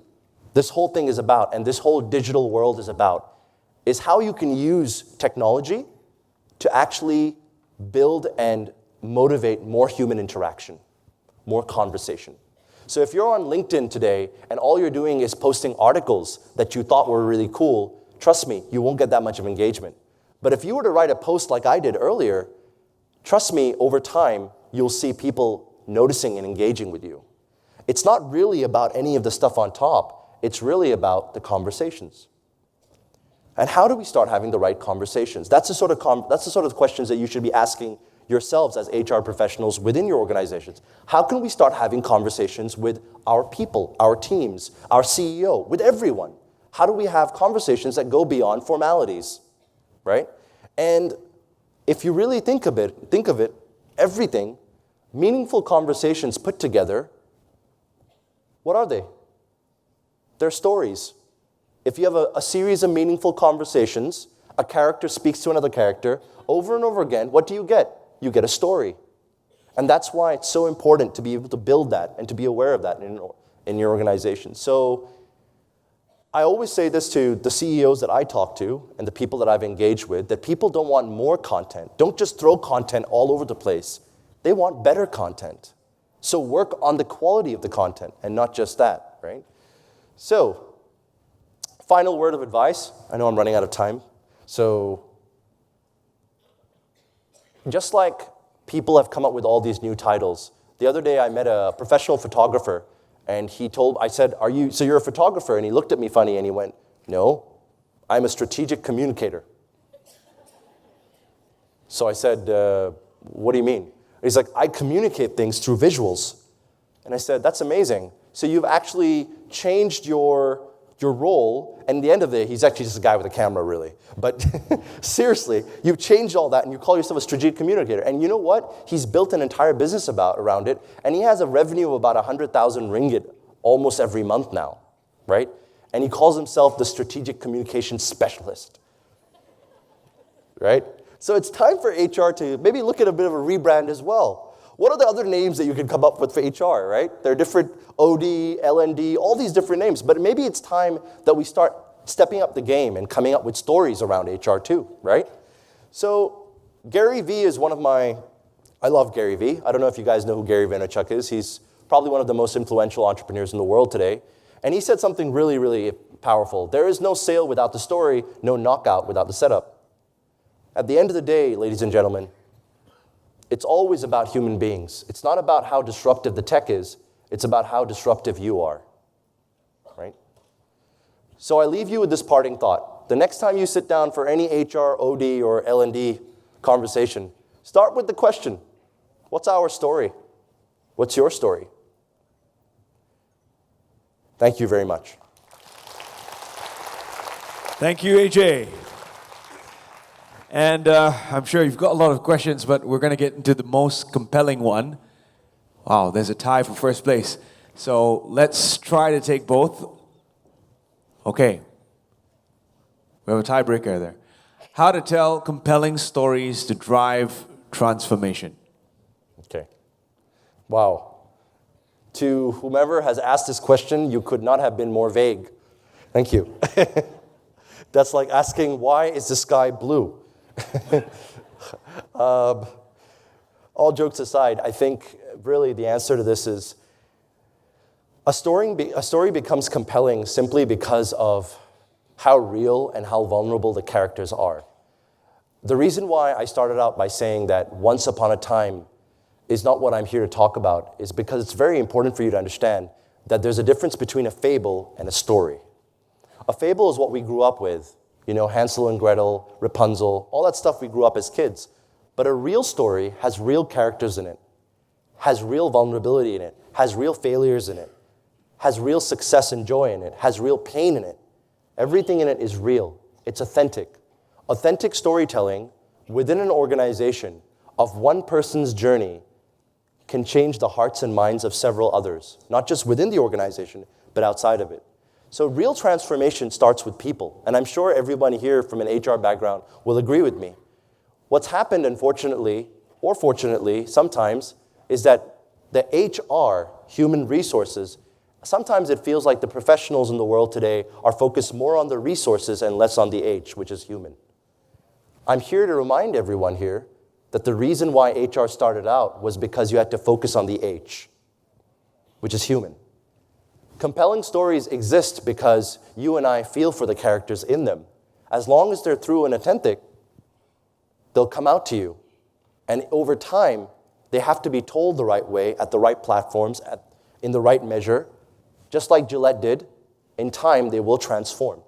Speaker 2: this whole thing is about, and this whole digital world is about, is how you can use technology to actually build and motivate more human interaction, more conversation. So if you're on LinkedIn today and all you're doing is posting articles that you thought were really cool, trust me, you won't get that much of engagement. But if you were to write a post like I did earlier, trust me, over time, you'll see people noticing and engaging with you. It's not really about any of the stuff on top. It's really about the conversations. And how do we start having the right conversations? That's the sort of questions that you should be asking yourselves as HR professionals within your organizations. How can we start having conversations with our people, our teams, our CEO, with everyone? How do we have conversations that go beyond formalities, right? And if you really think of it, everything, meaningful conversations put together, what are they? They're stories. If you have a series of meaningful conversations, a character speaks to another character, over and over again, what do you get? You get a story. And that's why it's so important to be able to build that and to be aware of that in your organization. So I always say this to the CEOs that I talk to and the people that I've engaged with, that people don't want more content. Don't just throw content all over the place. They want better content. So work on the quality of the content and not just that, right? So, final word of advice. I know I'm running out of time. So, just like people have come up with all these new titles, the other day I met a professional photographer, and I said, so you're a photographer? And he looked at me funny and he went, no, I'm a strategic communicator. So I said, what do you mean? He's like, I communicate things through visuals. And I said, that's amazing. So you've actually changed your role, and at the end of the day, he's actually just a guy with a camera, really. But seriously, you've changed all that, and you call yourself a strategic communicator. And you know what? He's built an entire business around it, and he has a revenue of about 100,000 ringgit almost every month now, right? And he calls himself the strategic communication specialist, right? So it's time for HR to maybe look at a bit of a rebrand as well. What are the other names that you could come up with for HR, right? There are different OD, LND, all these different names. But maybe it's time that we start stepping up the game and coming up with stories around HR too, right? So Gary Vee is I love Gary Vee. I don't know if you guys know who Gary Vaynerchuk is. He's probably one of the most influential entrepreneurs in the world today. And he said something really, really powerful. There is no sale without the story, no knockout without the setup. At the end of the day, ladies and gentlemen, it's always about human beings. It's not about how disruptive the tech is. It's about how disruptive you are, right? So I leave you with this parting thought. The next time you sit down for any HR, OD, or L&D conversation, start with the question, what's our story? What's your story? Thank you very much.
Speaker 1: Thank you, AJ. And I'm sure you've got a lot of questions, but we're going to get into the most compelling one. Wow, there's a tie for first place. So let's try to take both. Okay. We have a tiebreaker there. How to tell compelling stories to drive transformation.
Speaker 2: Okay. Wow. To whomever has asked this question, you could not have been more vague. Thank you. That's like asking, why is the sky blue? All jokes aside, I think really the answer to this is a story becomes compelling simply because of how real and how vulnerable the characters are. The reason why I started out by saying that once upon a time is not what I'm here to talk about is because it's very important for you to understand that there's a difference between a fable and a story. A fable is what we grew up with, Hansel and Gretel, Rapunzel, all that stuff we grew up as kids. But a real story has real characters in it, has real vulnerability in it, has real failures in it, has real success and joy in it, has real pain in it. Everything in it is real. It's authentic. Authentic storytelling within an organization of one person's journey can change the hearts and minds of several others, not just within the organization, but outside of it. So real transformation starts with people, and I'm sure everyone here from an HR background will agree with me. What's happened, unfortunately, or fortunately, sometimes, is that the HR, human resources, sometimes it feels like the professionals in the world today are focused more on the resources and less on the H, which is human. I'm here to remind everyone here that the reason why HR started out was because you had to focus on the H, which is human. Compelling stories exist because you and I feel for the characters in them. As long as they're true and authentic, they'll come out to you. And over time, they have to be told the right way, at the right platforms, in the right measure. Just like Gillette did, in time, they will transform.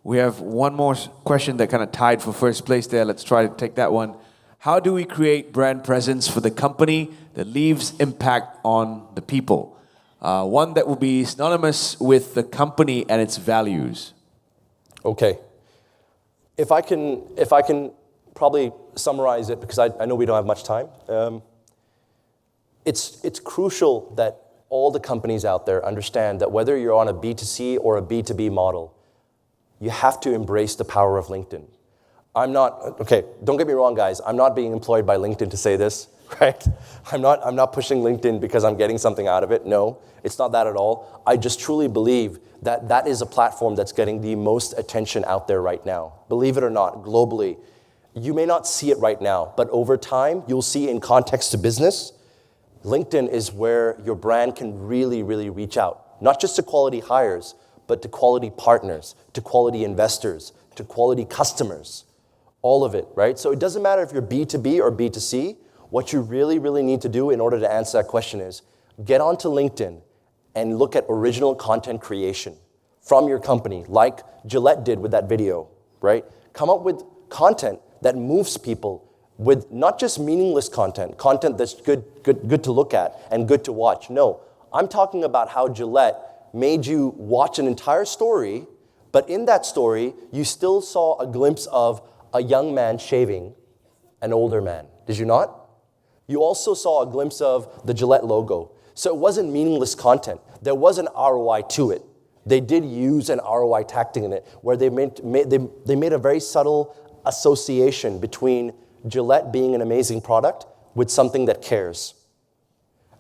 Speaker 1: We have one more question that kind of tied for first place there. Let's try to take that one. How do we create brand presence for the company that leaves impact on the people? One that will be synonymous with the company and its values.
Speaker 2: Okay. If I can probably summarize it, because I know we don't have much time. It's crucial that all the companies out there understand that whether you're on a B2C or a B2B model, you have to embrace the power of LinkedIn. Don't get me wrong, guys. I'm not being employed by LinkedIn to say this, right? I'm not pushing LinkedIn because I'm getting something out of it. No, it's not that at all. I just truly believe that that is a platform that's getting the most attention out there right now. Believe it or not, globally. You may not see it right now, but over time, you'll see in context to business, LinkedIn is where your brand can really, really reach out. Not just to quality hires, but to quality partners, to quality investors, to quality customers. All of it, right? So it doesn't matter if you're B2B or B2C. What you really, really need to do in order to answer that question is get onto LinkedIn and look at original content creation from your company, like Gillette did with that video, right? Come up with content that moves people with not just meaningless content that's good to look at and good to watch. No, I'm talking about how Gillette made you watch an entire story, but in that story, you still saw a glimpse of a young man shaving an older man. Did you not? You also saw a glimpse of the Gillette logo. So it wasn't meaningless content. There was an ROI to it. They did use an ROI tactic in it, where they made a very subtle association between Gillette being an amazing product with something that cares.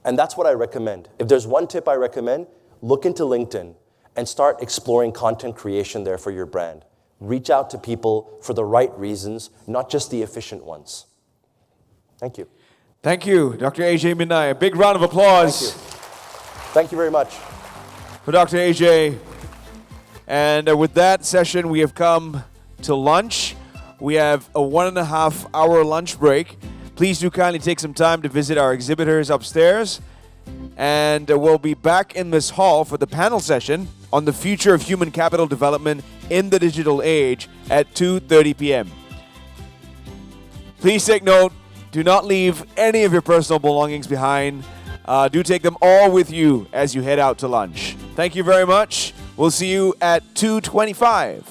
Speaker 2: And that's what I recommend. If there's one tip I recommend, look into LinkedIn and start exploring content creation there for your brand. Reach out to people for the right reasons, not just the efficient ones. Thank you.
Speaker 1: Thank you, Dr. AJ Minai. A big round of applause.
Speaker 2: Thank you. Thank you very much.
Speaker 1: For Dr. AJ. And with that session, we have come to lunch. We have a 1.5 hour lunch break. Please do kindly take some time to visit our exhibitors upstairs. And we'll be back in this hall for the panel session on the future of human capital development in the digital age at 2:30 p.m. Please take note, do not leave any of your personal belongings behind. Do take them all with you as you head out to lunch. Thank you very much. We'll see you at 2:25.